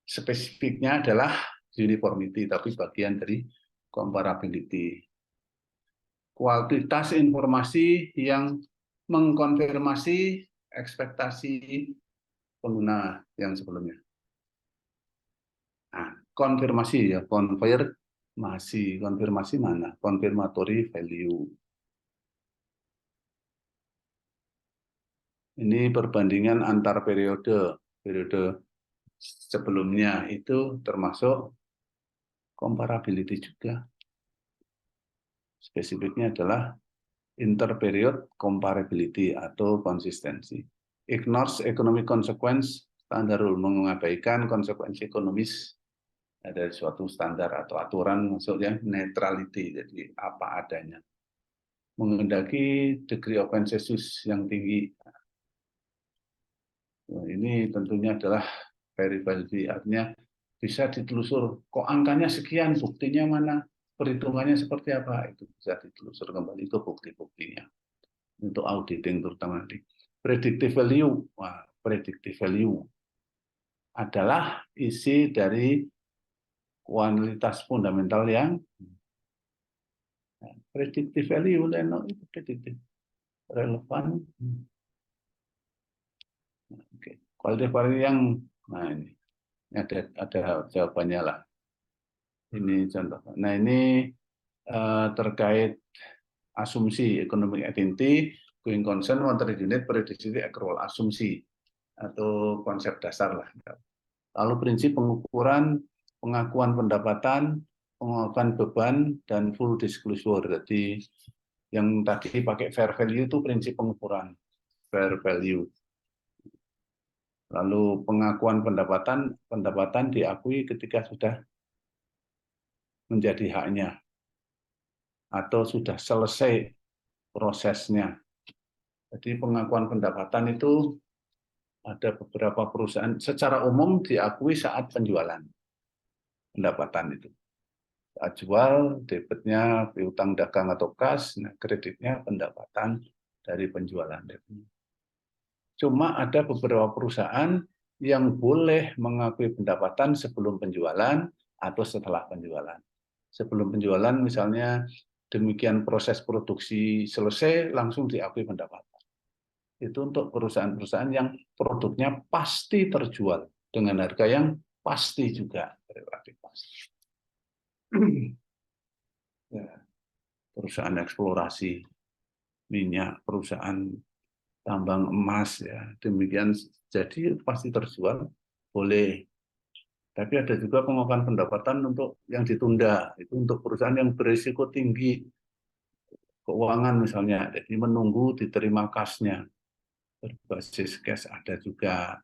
Speaker 1: Spesifiknya adalah uniformity, tapi bagian dari comparability. Kualitas informasi yang mengkonfirmasi ekspektasi pengguna yang sebelumnya. Nah, konfirmasi ya, konfirmasi mana? Confirmatory value. Ini perbandingan antar periode sebelumnya itu termasuk comparability juga. Spesifiknya adalah interperiod comparability atau konsistensi. Ignores economic consequence, standar rule, mengabaikan konsekuensi ekonomis dari suatu standar atau aturan, maksudnya neutrality, jadi apa adanya. Mengendaki degree of consensus yang tinggi. Nah, ini tentunya adalah verifiability, artinya bisa ditelusur, kok angkanya sekian, buktinya mana, perhitungannya seperti apa, itu bisa ditelusur kembali, itu bukti-buktinya. Untuk auditing terutama nanti. Predictive value, predictive value adalah isi dari kualitas fundamental yang predictive value, itu predictive relevan. Oke. Kualitas value yang, nah ini ada jawabannya lah. Ini contoh. Nah ini terkait asumsi economic identity, going concern, monetary unit, predictive accrual, asumsi atau konsep dasar lah. Lalu prinsip pengukuran, pengakuan pendapatan, pengakuan beban, dan full disclosure. Jadi yang tadi pakai fair value itu prinsip pengukuran, fair value. Lalu pengakuan pendapatan diakui ketika sudah menjadi haknya atau sudah selesai prosesnya. Jadi pengakuan pendapatan itu ada beberapa perusahaan secara umum diakui saat penjualan pendapatan itu. Saat jual, debitnya piutang dagang atau kas, nah kreditnya pendapatan dari penjualan. Cuma ada beberapa perusahaan yang boleh mengakui pendapatan sebelum penjualan atau setelah penjualan. Sebelum penjualan misalnya demikian proses produksi selesai langsung diakui pendapatan. Itu untuk perusahaan-perusahaan yang produknya pasti terjual dengan harga yang pasti juga, relatif pasti. Ya, perusahaan eksplorasi minyak, perusahaan tambang emas, ya demikian, jadi pasti terjual, boleh. Tapi ada juga pengakuan pendapatan untuk yang ditunda, itu untuk perusahaan yang berisiko tinggi keuangan misalnya, jadi menunggu diterima kasnya berbasis cash ada juga.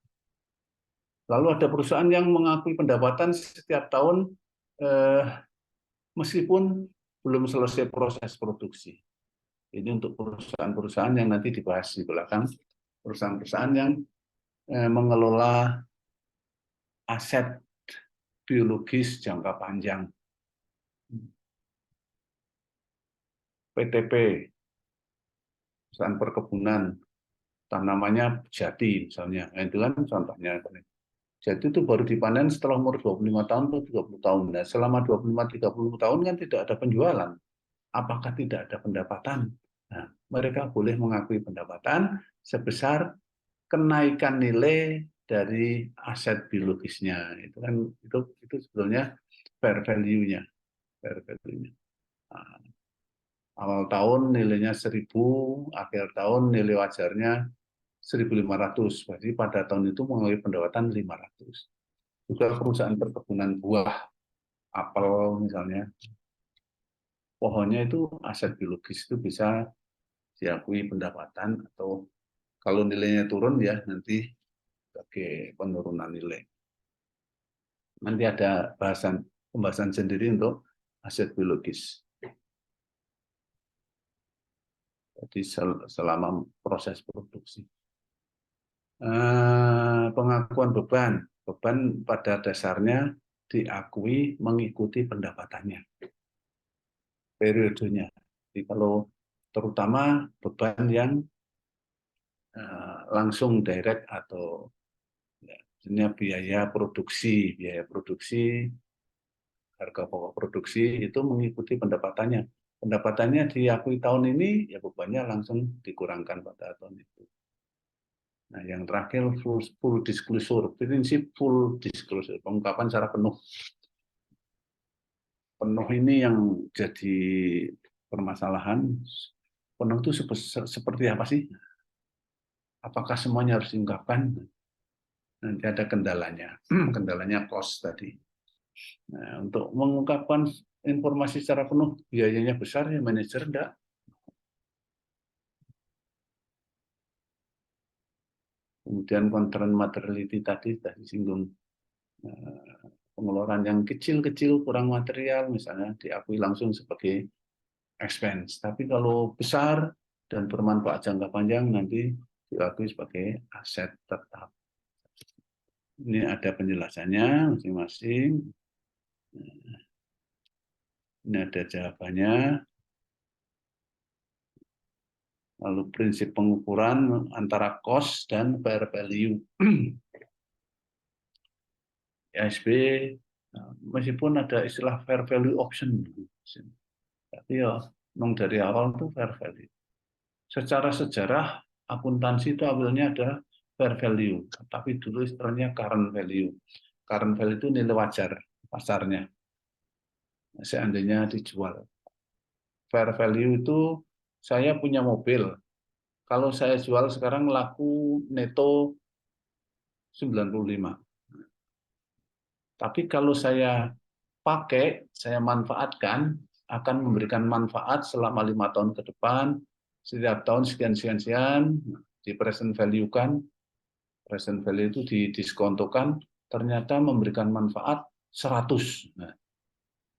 Speaker 1: Lalu ada perusahaan yang mengakui pendapatan setiap tahun meskipun belum selesai proses produksi. Ini untuk perusahaan-perusahaan yang nanti dibahas di belakang, perusahaan-perusahaan yang mengelola aset biologis jangka panjang. PTP, perusahaan perkebunan, tanamannya jati misalnya, nah, itu kan contohnya. Jati itu baru dipanen setelah umur 25 tahun atau 30 tahun. Nah, selama 25-30 tahun kan tidak ada penjualan. Apakah tidak ada pendapatan? Nah, mereka boleh mengakui pendapatan sebesar kenaikan nilai dari aset biologisnya. Itu kan itu sebetulnya fair value-nya. Fair value-nya. Nah, awal tahun nilainya 1.000, akhir tahun nilai wajarnya 1.500. Berarti pada tahun itu mengakui pendapatan 500. Juga perusahaan perkebunan buah, apel misalnya, pohonnya itu aset biologis itu bisa diakui pendapatan, atau kalau nilainya turun ya nanti sebagai penurunan nilai. Nanti ada pembahasan sendiri untuk aset biologis. Jadi selama proses produksi. Pengakuan beban pada dasarnya diakui mengikuti pendapatannya, periodenya. Jadi kalau terutama beban yang langsung direct atau ya, biaya produksi, harga pokok produksi itu mengikuti pendapatannya. Pendapatannya diakui tahun ini, ya bebannya langsung dikurangkan pada tahun itu. Nah, yang terakhir full disclosure, prinsip full disclosure, pengungkapan secara penuh. Penuh ini yang jadi permasalahan. Penuh itu seperti apa sih? Apakah semuanya harus diungkapkan? Nanti ada kendalanya, kendalanya cost tadi. Nah, untuk mengungkapkan informasi secara penuh, biayanya besar, ya manajer enggak. Kemudian concern materiality tadi disinggung, pengeluaran yang kecil-kecil kurang material misalnya diakui langsung sebagai expense. Tapi kalau besar dan bermanfaat jangka panjang nanti diakui sebagai aset tetap. Ini ada penjelasannya masing-masing. Ini ada jawabannya. Lalu prinsip pengukuran antara cost dan fair value. ISB, meskipun ada istilah fair value option, tapi ya dari awal itu fair value. Secara sejarah akuntansi itu awalnya ada fair value, tapi dulu istilahnya current value. Current value itu nilai wajar pasarnya, seandainya dijual. Fair value itu saya punya mobil, kalau saya jual sekarang laku neto 95. Tapi kalau saya pakai, saya manfaatkan, akan memberikan manfaat selama 5 tahun ke depan, setiap tahun sekian-sekian, di present value kan, present value itu didiskontokan, ternyata memberikan manfaat 100. Nah,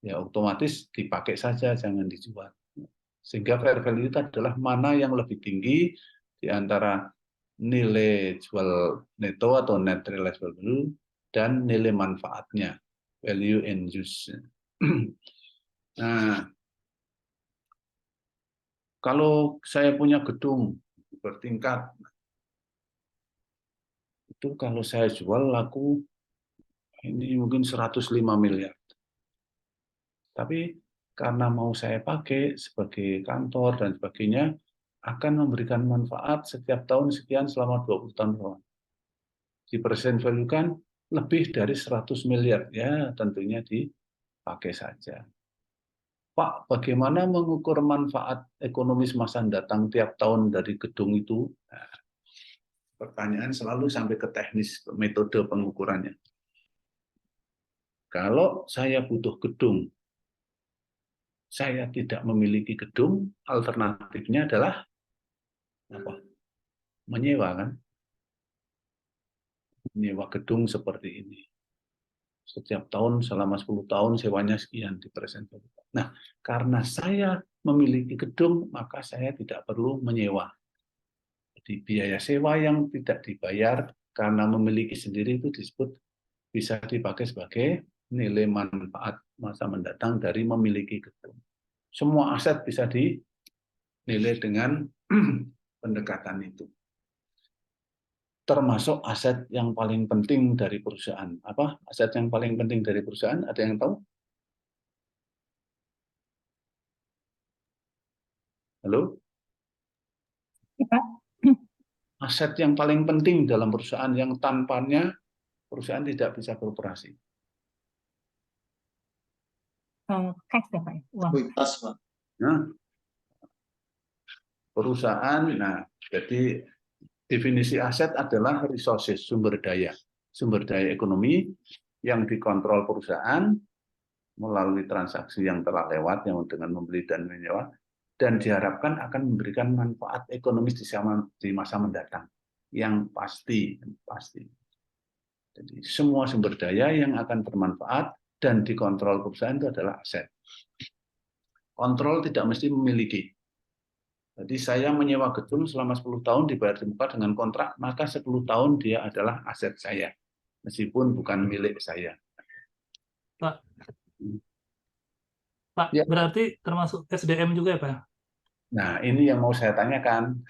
Speaker 1: ya otomatis dipakai saja, jangan dijual. Sehingga fair value itu adalah mana yang lebih tinggi di antara nilai jual neto atau net realizable value dan nilai manfaatnya, value in use. Nah, kalau saya punya gedung bertingkat, itu kalau saya jual laku ini mungkin 105 miliar. Tapi karena mau saya pakai sebagai kantor dan sebagainya, akan memberikan manfaat setiap tahun sekian selama 20 tahun. Di present value kan lebih dari 100 miliar. Ya, tentunya dipakai saja. Pak, bagaimana mengukur manfaat ekonomis masa datang tiap tahun dari gedung itu? Nah, pertanyaan selalu sampai ke teknis metode pengukurannya. Kalau saya butuh gedung, saya tidak memiliki gedung, alternatifnya adalah apa? Menyewa, kan? Menyewa gedung seperti ini. Setiap tahun selama 10 tahun sewanya sekian di present value. Nah, karena saya memiliki gedung, maka saya tidak perlu menyewa. Jadi biaya sewa yang tidak dibayar karena memiliki sendiri itu disebut bisa dipakai sebagai nilai manfaat masa mendatang dari memiliki gedung. Semua aset bisa dinilai dengan pendekatan itu. Termasuk aset yang paling penting dari perusahaan. Apa aset yang paling penting dari perusahaan? Ada yang tahu? Halo?
Speaker 3: Ya, Pak.
Speaker 1: Aset yang paling penting dalam perusahaan yang tanpanya perusahaan tidak bisa beroperasi.
Speaker 3: Cash ya Pak, ya? Uang.
Speaker 2: Likuiditas, Pak.
Speaker 1: Nah, perusahaan, jadi definisi aset adalah resources, sumber daya ekonomi yang dikontrol perusahaan melalui transaksi yang telah lewat, yang dengan membeli dan menyewa, dan diharapkan akan memberikan manfaat ekonomis di masa mendatang yang pasti. Jadi semua sumber daya yang akan bermanfaat dan dikontrol perusahaan itu adalah aset. Kontrol tidak mesti memiliki. Jadi saya menyewa gedung selama 10 tahun dibayar di muka dengan kontrak, maka 10 tahun dia adalah aset saya, meskipun bukan milik saya.
Speaker 4: Pak, Pak,
Speaker 1: Ya.
Speaker 4: berarti termasuk SDM juga ya, Pak?
Speaker 1: Nah, ini yang mau saya tanyakan.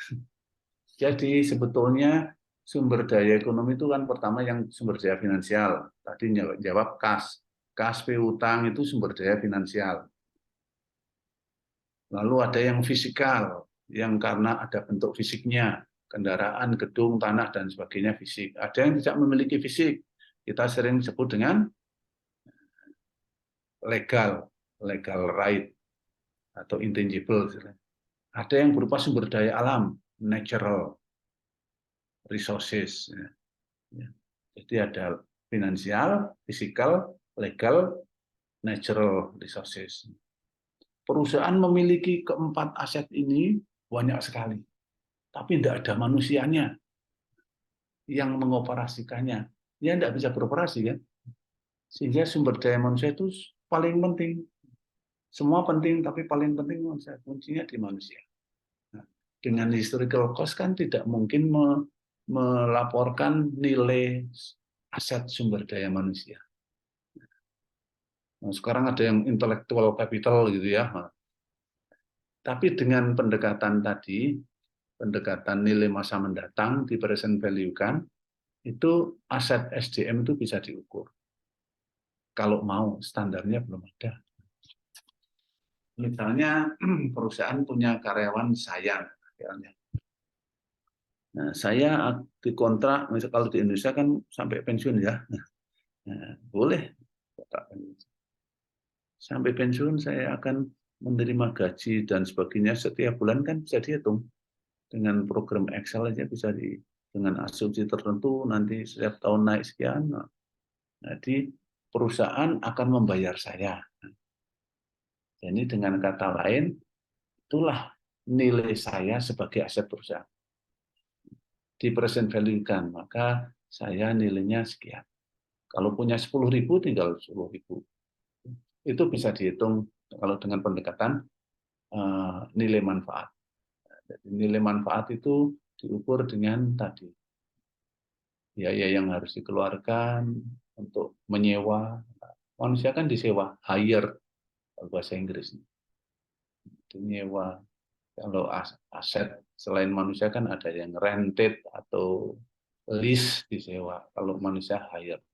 Speaker 1: Jadi sebetulnya sumber daya ekonomi itu kan pertama yang sumber daya finansial. Tadi jawab kas. Kas piutang itu sumber daya finansial. Lalu ada yang fisikal, yang karena ada bentuk fisiknya, kendaraan, gedung, tanah, dan sebagainya fisik. Ada yang tidak memiliki fisik. Kita sering sebut dengan legal right, atau intangible. Ada yang berupa sumber daya alam, natural resources. Jadi ada finansial, fisikal, legal, natural resources. Perusahaan memiliki keempat aset ini banyak sekali, tapi tidak ada manusianya yang mengoperasikannya. Ya tidak bisa beroperasi, kan? Sehingga sumber daya manusia itu paling penting. Semua penting, tapi paling penting manusia. Kuncinya di manusia. Nah, dengan historical cost kan tidak mungkin melaporkan nilai aset sumber daya manusia. Nah, sekarang ada yang intellectual capital gitu ya. Tapi dengan pendekatan tadi, pendekatan nilai masa mendatang di present value kan, itu aset SDM itu bisa diukur. Kalau mau, standarnya belum ada. Misalnya perusahaan punya karyawan saya, nah, saya dikontrak, misalnya kalau di Indonesia kan sampai pensiun ya, nah, boleh sampai pensiun saya akan menerima gaji dan sebagainya setiap bulan kan bisa dihitung dengan program Excel aja bisa dengan asumsi tertentu nanti setiap tahun naik sekian. Jadi perusahaan akan membayar saya. Jadi dengan kata lain itulah nilai saya sebagai aset perusahaan. Di present value kan maka saya nilainya sekian. Kalau punya 10.000 tinggal 10.000. itu bisa dihitung kalau dengan pendekatan nilai manfaat. Jadi nilai manfaat itu diukur dengan tadi biaya yang harus dikeluarkan untuk menyewa. Manusia kan disewa, hire bahasa Inggris. Itu nyewa. Kalau aset selain manusia kan ada yang rented atau lease disewa. Kalau manusia hire.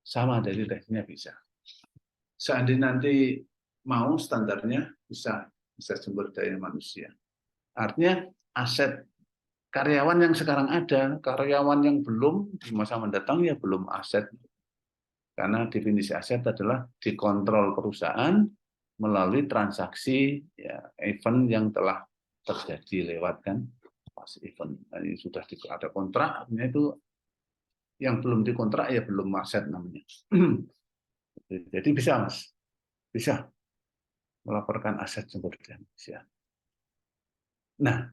Speaker 1: Sama dari tesnya bisa. Seandainya nanti mau standarnya bisa sumber daya manusia. Artinya aset karyawan yang sekarang ada, karyawan yang belum di masa mendatang ya belum aset. Karena definisi aset adalah dikontrol perusahaan melalui transaksi ya, event yang telah terjadi lewat kan pas event. Ini sudah ada kontrak, artinya itu yang belum dikontrak ya belum aset namanya. Jadi bisa Mas, bisa melaporkan aset sumber daya manusia. Nah,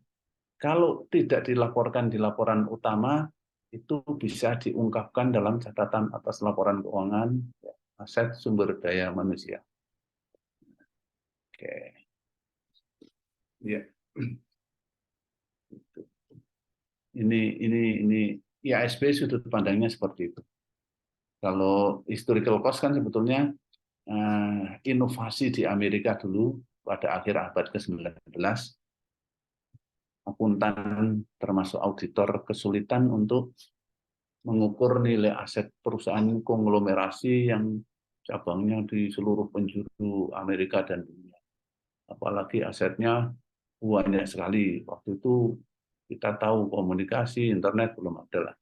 Speaker 1: kalau tidak dilaporkan di laporan utama, itu bisa diungkapkan dalam catatan atas laporan keuangan aset sumber daya manusia. Oke, ya. Ini IASB sudut pandangnya seperti itu. Kalau historical cost kan sebetulnya inovasi di Amerika dulu pada akhir abad ke-19, akuntan termasuk auditor kesulitan untuk mengukur nilai aset perusahaan konglomerasi yang cabangnya di seluruh penjuru Amerika dan dunia. Apalagi asetnya banyak sekali. Waktu itu kita tahu komunikasi, internet belum ada lah.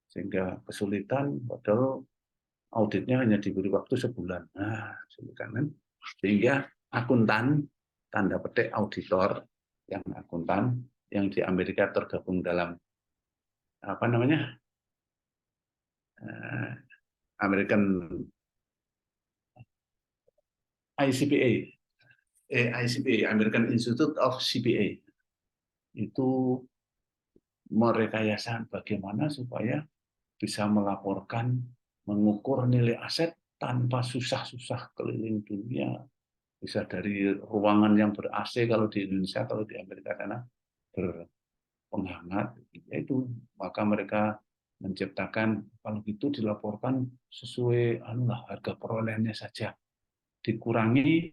Speaker 1: Sehingga kesulitan, padahal auditnya hanya diberi waktu sebulan. Nah, kesulitan kan? Sehingga akuntan, tanda petik auditor, yang akuntan, yang di Amerika tergabung dalam apa namanya? American ICPA, American Institute of CPA, itu merekayasa bagaimana supaya bisa melaporkan, mengukur nilai aset tanpa susah-susah keliling dunia, bisa dari ruangan yang ber-AC kalau di Indonesia, kalau di Amerika sana berpenghangat, itu maka mereka menciptakan kalau itu dilaporkan sesuai harga perolehannya saja, dikurangi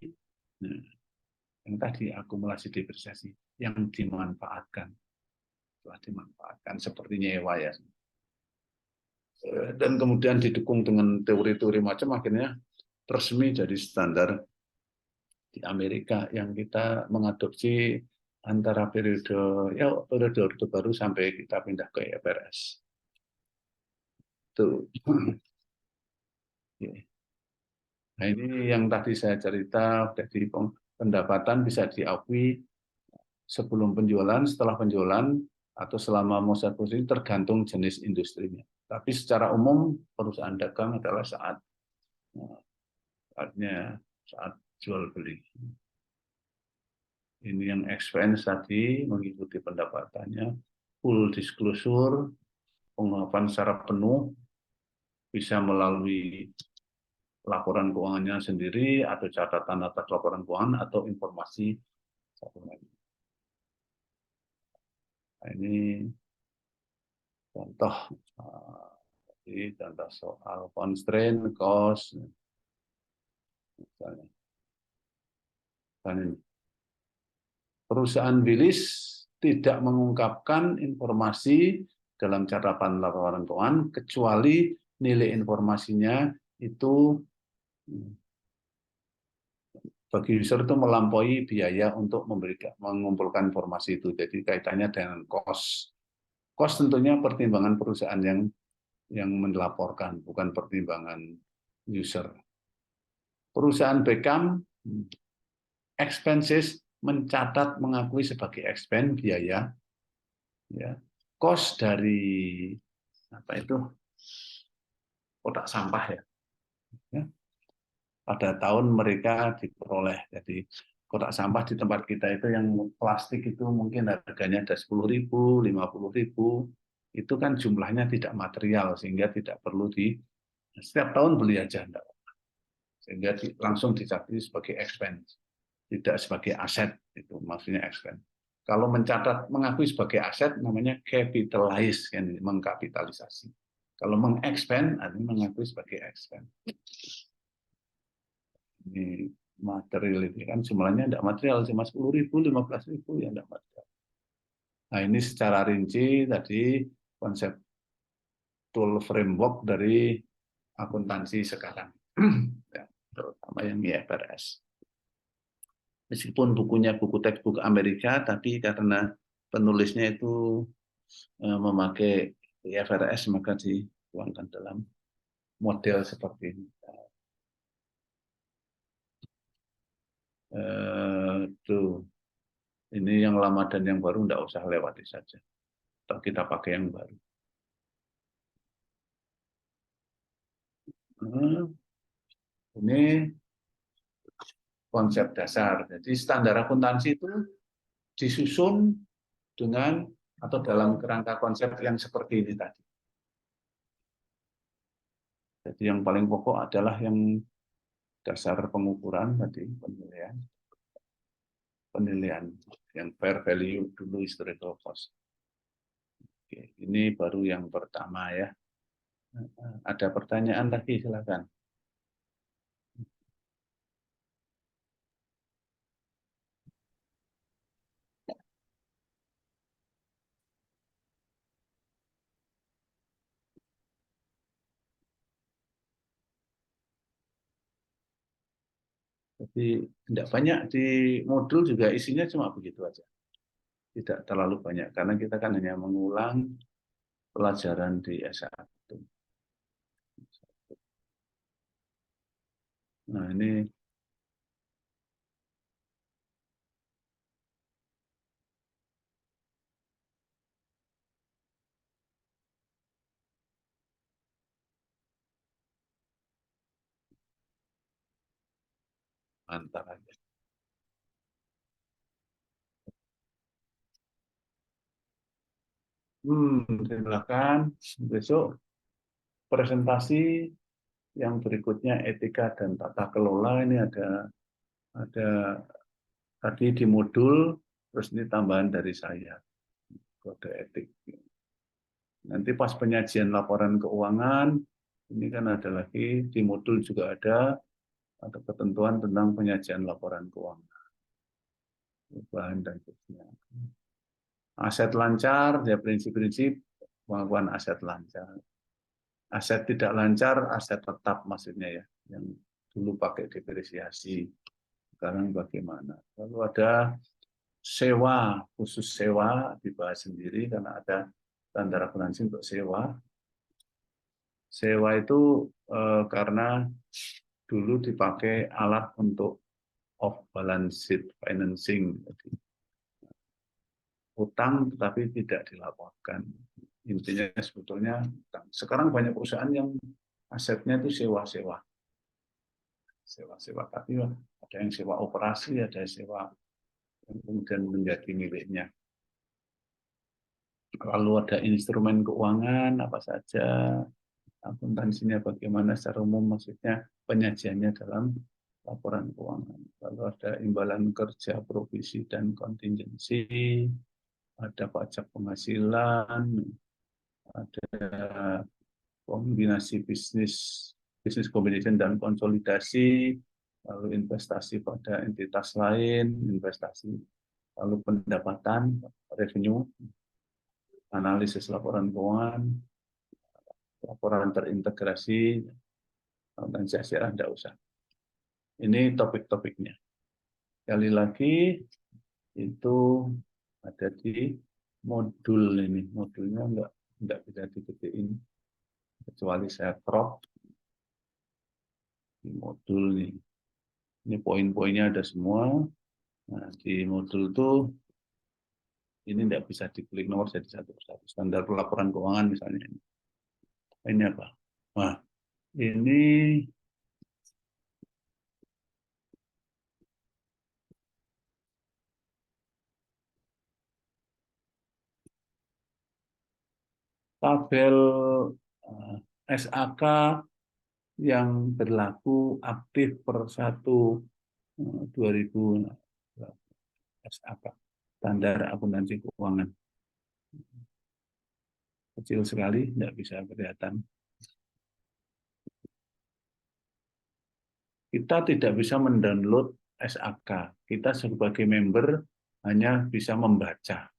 Speaker 1: yang tadi akumulasi depresiasi yang dimanfaatkan, telah dimanfaatkan seperti nyewa ya, dan kemudian didukung dengan teori-teori macam, akhirnya resmi jadi standar di Amerika yang kita mengadopsi antara periode Orde Baru sampai kita pindah ke IFRS. Tuh. Nah, ini yang tadi saya cerita, jadi pendapatan bisa diakui sebelum penjualan, setelah penjualan, atau selama masa produksi tergantung jenis industrinya. Tapi secara umum perusahaan dagang adalah saat jual beli. Ini yang expense tadi mengikuti pendapatannya, full disclosure, pengakuan secara penuh, bisa melalui laporan keuangannya sendiri atau catatan atas laporan keuangan atau informasi satu lagi. Nah, ini contoh, contoh soal constraint, cost, misalnya. Perusahaan Willis tidak mengungkapkan informasi dalam catatan laporan keuangan kecuali nilai informasinya itu bagi user itu melampaui biaya untuk mengumpulkan informasi itu. Jadi kaitannya dengan cost. Cost tentunya pertimbangan perusahaan yang melaporkan, bukan pertimbangan user. Perusahaan Beckham expenses mencatat mengakui sebagai expense biaya, ya, cost dari apa itu kotak sampah ya. Pada tahun mereka diperoleh, jadi kotak sampah di tempat kita itu yang plastik itu mungkin harganya ada 10.000, 50.000, itu kan jumlahnya tidak material sehingga tidak perlu setiap tahun beli aja enggak. sehingga langsung dicatat sebagai expense, tidak sebagai aset. Itu maksudnya expense. Kalau mengakui sebagai aset namanya capitalize, yang mengkapitalisasi. Kalau mengexpand artinya mengakui sebagai expense. Ini material ini kan jumlahnya tidak material, cuma 10.000, 15.000 ya tidak material. Nah ini secara rinci tadi konsep tool framework dari akuntansi sekarang, ya, terutama yang IFRS. Meskipun bukunya buku textbook Amerika, tapi karena penulisnya itu memakai IFRS maka dituangkan dalam model seperti ini. Tuh. Ini yang lama dan yang baru tidak usah lewati saja. Atau kita pakai yang baru. Ini konsep dasar. Jadi standar akuntansi itu disusun dengan atau dalam kerangka konsep yang seperti ini tadi. Jadi yang paling pokok adalah yang dasar pengukuran tadi, penilaian yang fair value dulu historical cost. Oke, ini baru yang pertama ya. Ada pertanyaan lagi, silakan. Jadi tidak banyak di modul juga isinya cuma begitu aja. Tidak terlalu banyak karena kita kan hanya mengulang pelajaran di S1. Nah, ini mantap aja. Silakan besok presentasi yang berikutnya etika dan tata kelola. Ini ada tadi di modul, terus ini tambahan dari saya, kode etik. Nanti pas penyajian laporan keuangan, ini kan ada lagi, di modul juga ada ketentuan tentang penyajian laporan keuangan. Bahan dan seterusnya. Aset lancar, ya prinsip-prinsip pengakuan aset lancar. Aset tidak lancar, aset tetap maksudnya ya, yang dulu pakai depresiasi, sekarang bagaimana. Lalu ada sewa, khusus sewa dibahas sendiri karena ada standar akuntansi untuk sewa. Sewa itu karena dulu dipakai alat untuk off balance sheet financing, jadi utang tetapi tidak dilaporkan. Intinya sebetulnya utang. Sekarang banyak perusahaan yang asetnya itu sewa-sewa. Sewa-sewa, tapi ada yang sewa operasi, ada yang sewa yang kemudian menjadi miliknya. Lalu ada instrumen keuangan apa saja, akuntansinya bagaimana secara umum, maksudnya penyajiannya dalam laporan keuangan. Lalu ada imbalan kerja, provisi dan kontingensi, ada pajak penghasilan, ada kombinasi bisnis combination dan konsolidasi, lalu investasi pada entitas lain, investasi, lalu pendapatan, revenue, analisis laporan keuangan, laporan terintegrasi, dan saya tidak usah. Ini topik-topiknya. Sekali lagi, itu ada di modul ini. Modulnya enggak bisa diketiin, kecuali saya crop di modul nih. Ini poin-poinnya ada semua. Nah, di modul itu ini tidak bisa diklik nomor jadi satu persatu. Standar pelaporan keuangan misalnya. Ini apa? Nah, ini tabel SAK yang berlaku aktif per 1/2000 SAK, standar akuntansi keuangan. Kecil sekali, tidak bisa kelihatan. Kita tidak bisa mendownload SAK. Kita sebagai member hanya bisa membaca.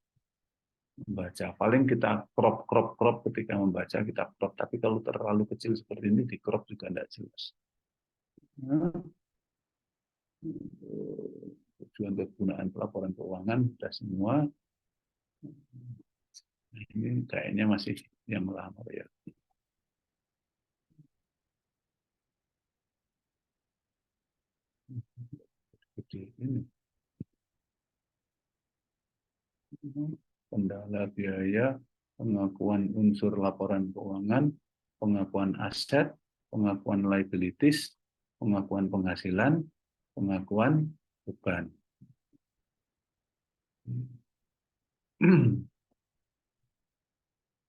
Speaker 1: Paling kita crop ketika membaca, kita crop. Tapi kalau terlalu kecil seperti ini, di crop juga tidak jelas. Tujuan kegunaan pelaporan keuangan sudah semua. Ini kayaknya masih yang lama ya. Seperti ini. Kendala biaya, pengakuan unsur laporan keuangan, pengakuan aset, pengakuan liabilities, pengakuan penghasilan, pengakuan beban.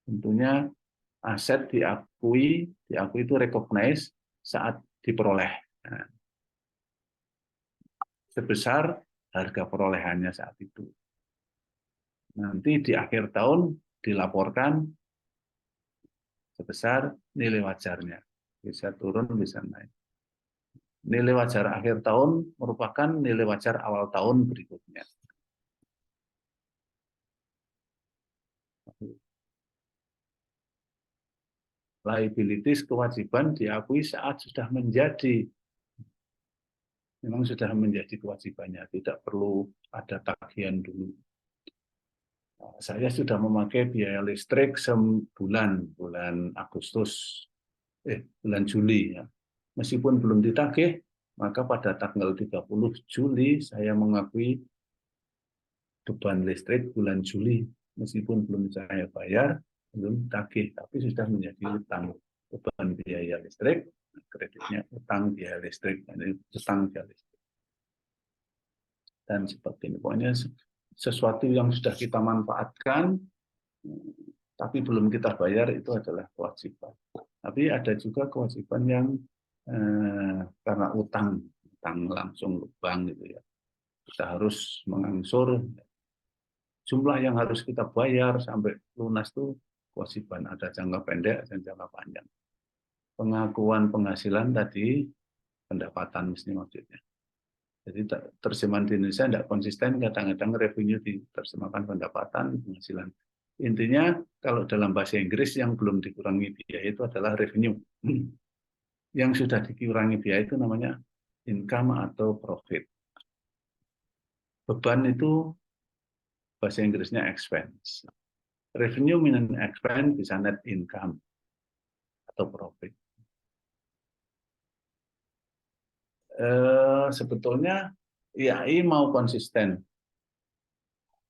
Speaker 1: Tentunya aset diakui itu recognize saat diperoleh. Nah, sebesar harga perolehannya saat itu. Nanti di akhir tahun dilaporkan sebesar nilai wajarnya. Bisa turun, bisa naik. Nilai wajar akhir tahun merupakan nilai wajar awal tahun berikutnya. Liabilities, kewajiban diakui saat sudah menjadi. Memang sudah menjadi kewajibannya, tidak perlu ada tagihan dulu. Saya sudah memakai biaya listrik bulan Agustus, bulan Juli ya. Meskipun belum ditagih, maka pada tanggal 30 Juli saya mengakui beban listrik bulan Juli. Meskipun belum saya bayar, belum tagih, tapi sudah menjadi utang. Beban biaya listrik, kreditnya utang biaya listrik, ini utang biaya listrik. Dan seperti ini, pokoknya sesuatu yang sudah kita manfaatkan, tapi belum kita bayar, itu adalah kewajiban. Tapi ada juga kewajiban yang karena utang langsung ke bank gitu ya. Kita harus mengangsur jumlah yang harus kita bayar sampai lunas itu kewajiban, ada jangka pendek dan jangka panjang. Pengakuan penghasilan tadi pendapatan mesti maksudnya. Jadi terjemahan di Indonesia tidak konsisten, kadang-kadang revenue diterjemahkan pendapatan, penghasilan. Intinya kalau dalam bahasa Inggris yang belum dikurangi biaya itu adalah revenue. Yang sudah dikurangi biaya itu namanya income atau profit. Beban itu bahasa Inggrisnya expense. Revenue minus expense bisa net income atau profit. Sebetulnya IAI mau konsisten.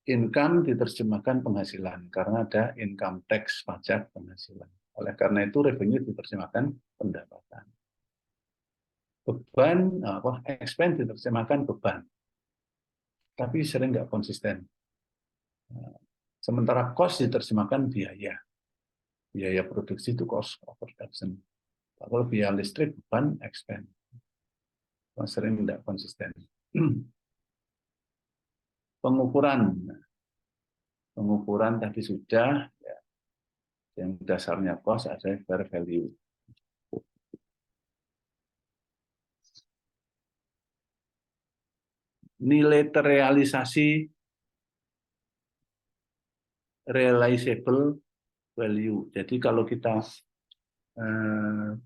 Speaker 1: Income diterjemahkan penghasilan karena ada income tax, pajak penghasilan. Oleh karena itu revenue diterjemahkan pendapatan. Beban, expense diterjemahkan beban. Tapi sering nggak konsisten. Sementara cost diterjemahkan biaya. Biaya produksi itu cost of production. Kalau biaya listrik beban expense. Sering tidak konsisten. Pengukuran tadi sudah, ya. Yang dasarnya cost ada fair value. Nilai terrealisasi realizable value. Jadi kalau kita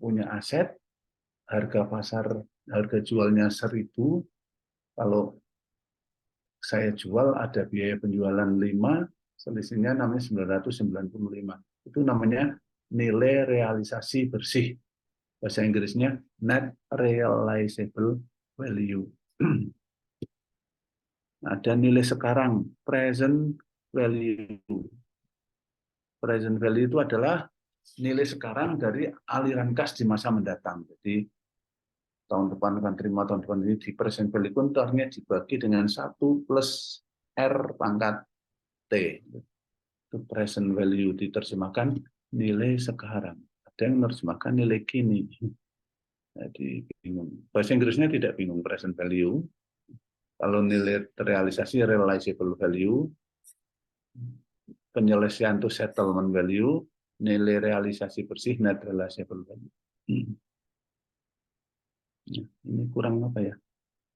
Speaker 1: punya aset, harga jualnya 1.000, kalau saya jual ada biaya penjualan 5, selisihnya namanya 995. Itu namanya nilai realisasi bersih. Bahasa Inggrisnya net realizable value. Ada nilai sekarang, present value. Present value itu adalah nilai sekarang dari aliran kas di masa mendatang. Jadi tahun depan akan terima, tahun depan ini di present value pun ternyata dibagi dengan 1 plus R pangkat T. Itu present value diterjemahkan nilai sekarang. Ada yang menerjemahkan nilai kini. Jadi bingung. Bahasa Inggrisnya tidak bingung, present value. Kalau nilai realisasi realizable value, penyelesaian itu settlement value, nilai realisasi bersih net realizable value. Ini kurang apa ya?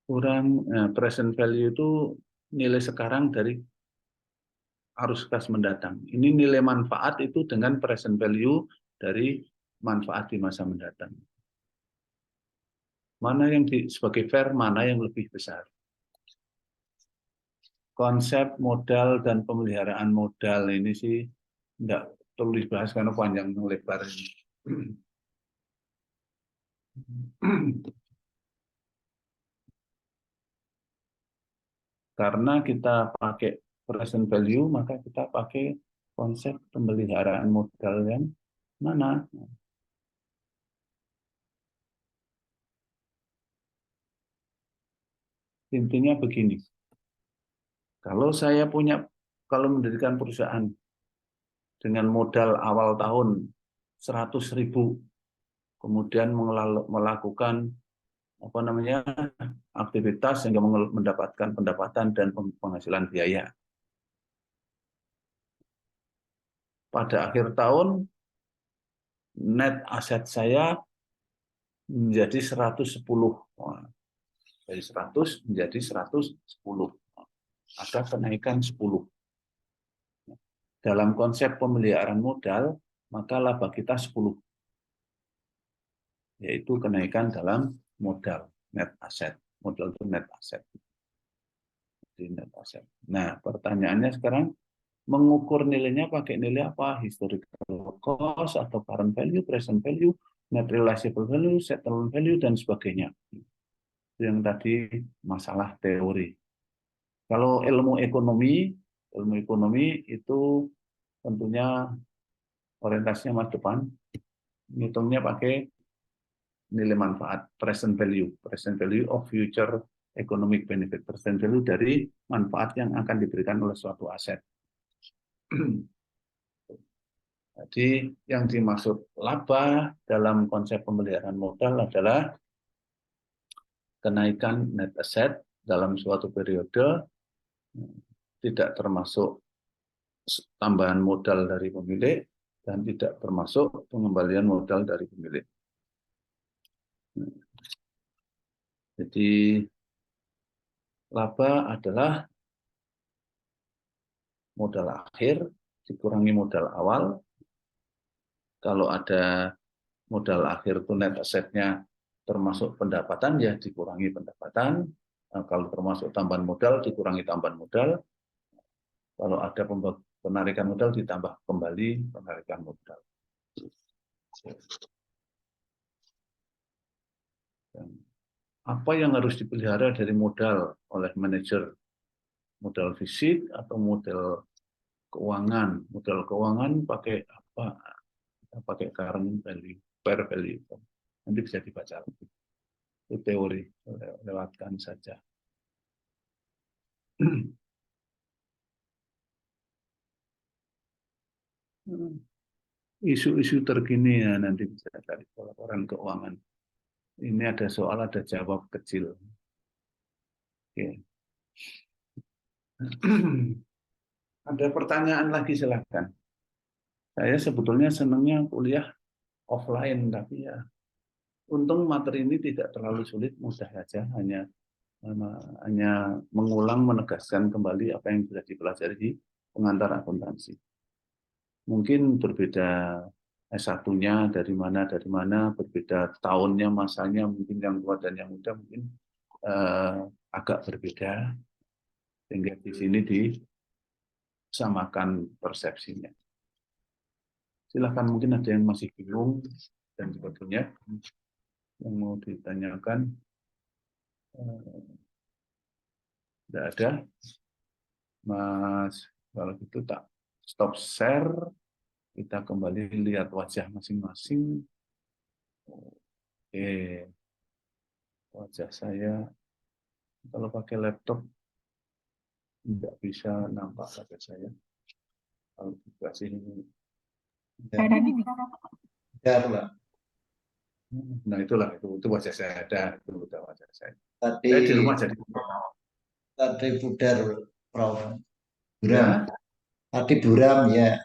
Speaker 1: Kurang present value itu nilai sekarang dari arus kas mendatang. Ini nilai manfaat itu dengan present value dari manfaat di masa mendatang. Mana yang sebagai fair, mana yang lebih besar. Konsep modal dan pemeliharaan modal ini sih enggak perlu dibahas karena panjang lebar ini. Karena kita pakai present value, maka kita pakai konsep pemeliharaan modal yang mana? Intinya begini, kalau mendirikan perusahaan dengan modal awal tahun 100.000, kemudian melakukan aktivitas sehingga mendapatkan pendapatan dan penghasilan biaya. Pada akhir tahun, net aset saya menjadi 110. Dari 100 menjadi 110. Ada kenaikan 10. Dalam konsep pemeliharaan modal, maka laba kita 10. Yaitu kenaikan dalam modal, net asset. Modal itu net asset. Net asset. Nah, pertanyaannya sekarang, mengukur nilainya pakai nilai apa? Historical cost atau current value, present value, net realizable value, settlement value, dan sebagainya. Yang tadi masalah teori. Kalau ilmu ekonomi itu tentunya orientasinya masa depan, ngitungnya pakai nilai manfaat, present value of future economic benefit, present value dari manfaat yang akan diberikan oleh suatu aset. Jadi yang dimaksud laba dalam konsep pemeliharaan modal adalah kenaikan net asset dalam suatu periode, tidak termasuk tambahan modal dari pemilik dan tidak termasuk pengembalian modal dari pemilik. Jadi laba adalah modal akhir dikurangi modal awal. Kalau ada modal akhir itu net assetnya termasuk pendapatan, ya dikurangi pendapatan. Kalau termasuk tambahan modal, dikurangi tambahan modal. Kalau ada penarikan modal, ditambah kembali penarikan modal. Apa yang harus dipelihara dari modal oleh manajer? Modal fisik atau modal keuangan? Modal keuangan pakai apa? Pakai current value, fair value. Nanti bisa dibaca. Itu teori, lewatkan saja. Isu-isu terkini ya nanti bisa cari laporan keuangan. Ini ada soal, ada jawab kecil. Oke. Ada pertanyaan lagi silakan. Saya sebetulnya senangnya kuliah offline, tapi ya untung materi ini tidak terlalu sulit, mudah saja, hanya mengulang, menegaskan kembali apa yang sudah dipelajari di pengantar akuntansi. Mungkin berbeda S1-nya dari mana, berbeda tahunnya, masanya, mungkin yang tua dan yang muda mungkin agak berbeda, sehingga di sini disamakan persepsinya. Silahkan, mungkin ada yang masih bingung dan sebagainya yang mau ditanyakan. Tidak ada, Mas. Kalau gitu tak stop share, kita kembali lihat wajah masing-masing. Oke, wajah saya kalau pakai laptop tidak bisa nampak wajah saya. Kalau dikasih ini.
Speaker 3: Saya tadi bisa.
Speaker 2: Ya, Mbak.
Speaker 1: Nah itulah itu wajah saya ada, itu udah wajah saya.
Speaker 2: Tadi
Speaker 1: Saya di rumah jadi
Speaker 2: pudar, Prof. Buram.
Speaker 1: ya,
Speaker 2: Tadi buram ya.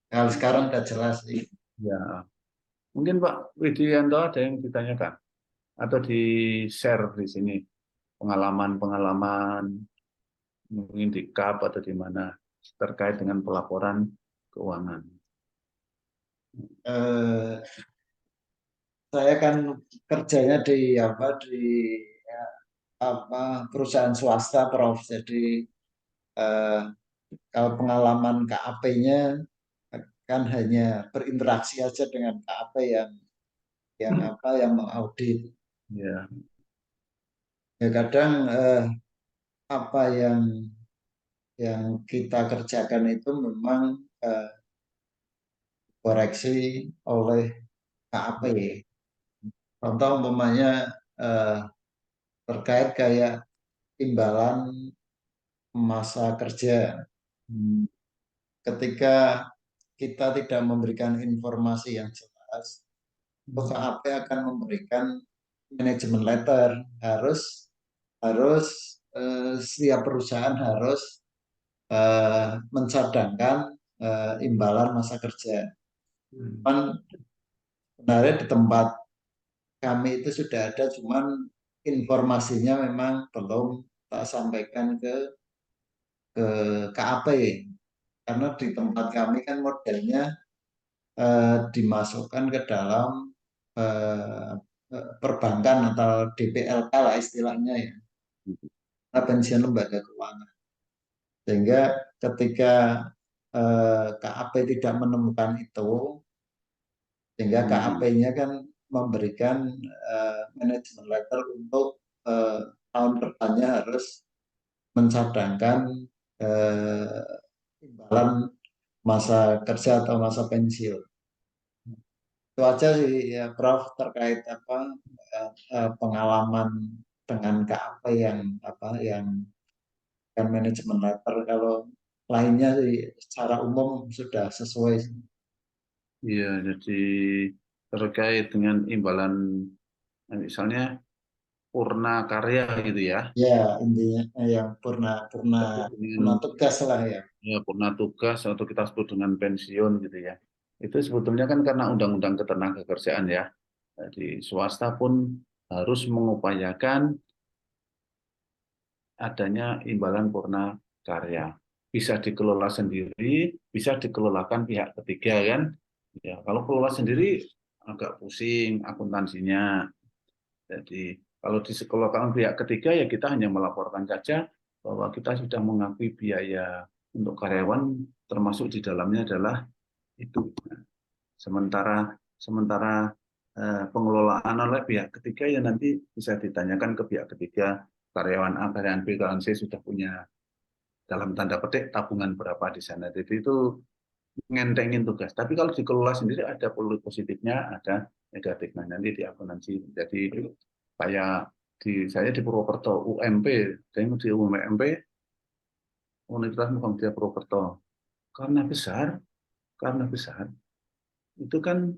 Speaker 2: Kalau sekarang udah jelas sih.
Speaker 1: ya. Mungkin Pak Widianto ada yang ditanyakan atau di share di sini pengalaman-pengalaman mungkin di KAP atau di mana terkait dengan pelaporan keuangan.
Speaker 2: Eh, saya kan kerjanya di ya, perusahaan swasta, Prof. Jadi eh, kalau pengalaman KAP-nya kan hanya berinteraksi aja dengan KAP yang mengaudit.
Speaker 1: Ya,
Speaker 2: Ya kadang apa yang kita kerjakan itu memang koreksi oleh KAP. Contoh umpamanya terkait kayak imbalan masa kerja.
Speaker 1: hmm,
Speaker 2: Ketika kita tidak memberikan informasi yang jelas, KAP akan memberikan manajemen letter. Harus setiap perusahaan harus mencadangkan imbalan masa kerja. Cuman sebenarnya di tempat kami itu sudah ada, cuman informasinya memang belum tak sampaikan ke KAP, karena di tempat kami kan modelnya dimasukkan ke dalam eh, perbankan atau DPLK lah istilahnya ya, pensiun lembaga keuangan. Sehingga ketika KAP tidak menemukan itu, sehingga KAP-nya kan memberikan manajemen letter untuk tahun depannya harus mencadangkan imbalan masa kerja atau masa pensiun. Itu aja sih ya Prof, terkait pengalaman dengan KAP yang kan manajemen letter. Kalau lainnya sih secara umum sudah sesuai.
Speaker 1: iya, jadi terkait dengan imbalan misalnya purna karya gitu ya,
Speaker 2: Ya intinya yang purna purna
Speaker 1: sebut
Speaker 2: purna
Speaker 1: dengan
Speaker 2: tugas lah ya.
Speaker 1: ya purna tugas atau kita sebut dengan pensiun gitu ya. Itu sebetulnya kan karena undang-undang ketenagakerjaan ya. Jadi swasta pun harus mengupayakan adanya imbalan purna karya. Bisa dikelola sendiri, bisa dikelolakan pihak ketiga kan. Ya, kalau kelola sendiri agak pusing akuntansinya. Jadi kalau disekolahkan pihak ketiga ya kita hanya melaporkan saja bahwa kita sudah mengakui biaya untuk karyawan termasuk di dalamnya adalah itu. Sementara sementara pengelolaan oleh pihak ketiga ya nanti bisa ditanyakan ke pihak ketiga karyawan A, karyawan B, karyawan C sudah punya dalam tanda petik tabungan berapa di sana. Jadi itu ngentengin tugas. Tapi kalau dikelola sendiri ada positifnya, ada negatifnya nanti di akuntansi. Jadi kayak saya di Purwokerto UMP, saya di UMP Universitas Muhammadiyah Purwokerto karena besar itu kan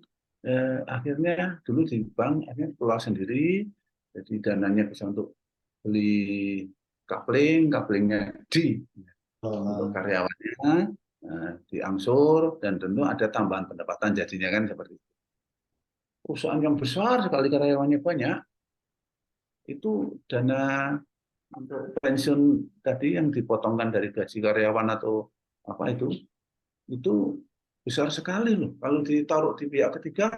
Speaker 1: akhirnya dulu di bank akhirnya kelola sendiri, jadi dananya bisa untuk beli kaplingnya untuk karyawannya diangsur dan tentu ada tambahan pendapatan jadinya kan seperti itu. Perusahaan yang besar sekali karyawannya banyak itu dana untuk pensiun tadi yang dipotongkan dari gaji karyawan atau apa itu besar sekali loh. Kalau ditaruh di pihak ketiga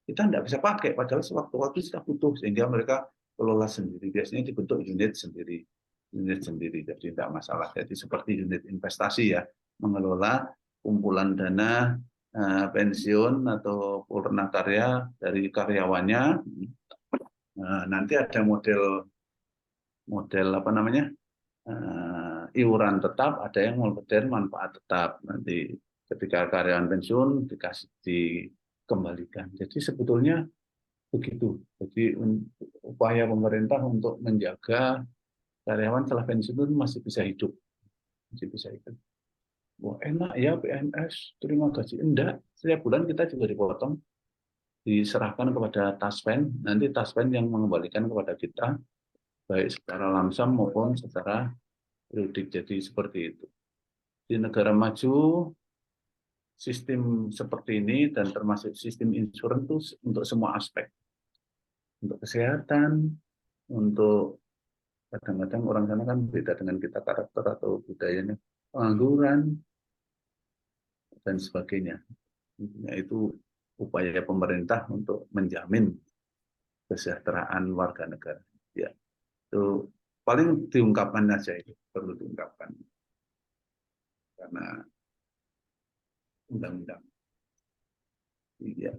Speaker 1: kita tidak bisa pakai padahal sewaktu-waktu kita butuh sehingga mereka kelola sendiri. Biasanya dibentuk unit sendiri jadi tidak masalah. Jadi seperti unit investasi ya, mengelola kumpulan dana pensiun atau purna karya dari karyawannya. Nah, nanti ada model apa namanya iuran tetap, ada yang model manfaat tetap. Nanti ketika karyawan pensiun dikembalikan. Jadi sebetulnya begitu. Jadi upaya pemerintah untuk menjaga karyawan setelah pensiun itu masih bisa hidup. Wah, enak ya PNS terima gaji. Enggak, setiap bulan kita juga dipotong. diserahkan kepada Taspen, nanti Taspen yang mengembalikan kepada kita, baik secara lamsam maupun secara periodik. Jadi seperti itu. Di negara maju, sistem seperti ini dan termasuk sistem insurans itu untuk semua aspek. Untuk kesehatan, untuk kadang-kadang orang sana kan beda dengan kita karakter atau budayanya, pengangguran, dan sebagainya. Itu upaya pemerintah untuk menjamin kesejahteraan warga negara. Ya, itu paling diungkapkan aja, itu perlu diungkapkan karena undang-undang. Iya.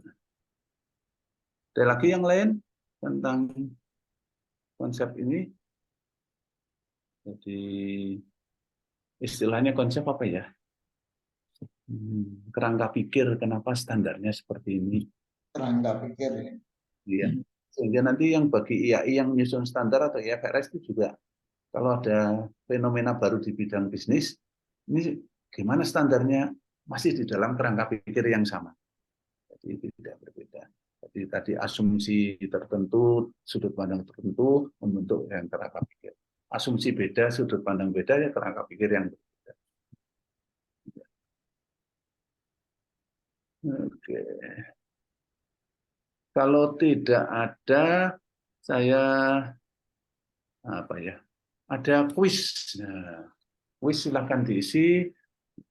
Speaker 1: Ada lagi yang lain tentang konsep ini? Jadi istilahnya konsep apa ya? Kerangka pikir kenapa standarnya seperti ini.
Speaker 2: Kerangka pikir ya.
Speaker 1: Iya. Sehingga nanti yang bagi IAI yang menyusun standar atau IFRS itu juga kalau ada fenomena baru di bidang bisnis, ini gimana standarnya masih di dalam kerangka pikir yang sama. Jadi tidak berbeda. Jadi tadi asumsi tertentu, sudut pandang tertentu membentuk yang kerangka pikir. Asumsi beda, sudut pandang beda, ya kerangka pikir yang berbeda. Oke. Kalau tidak ada, saya apa ya? Ada kuis. Nah, kuis silahkan diisi,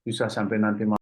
Speaker 1: bisa sampai nanti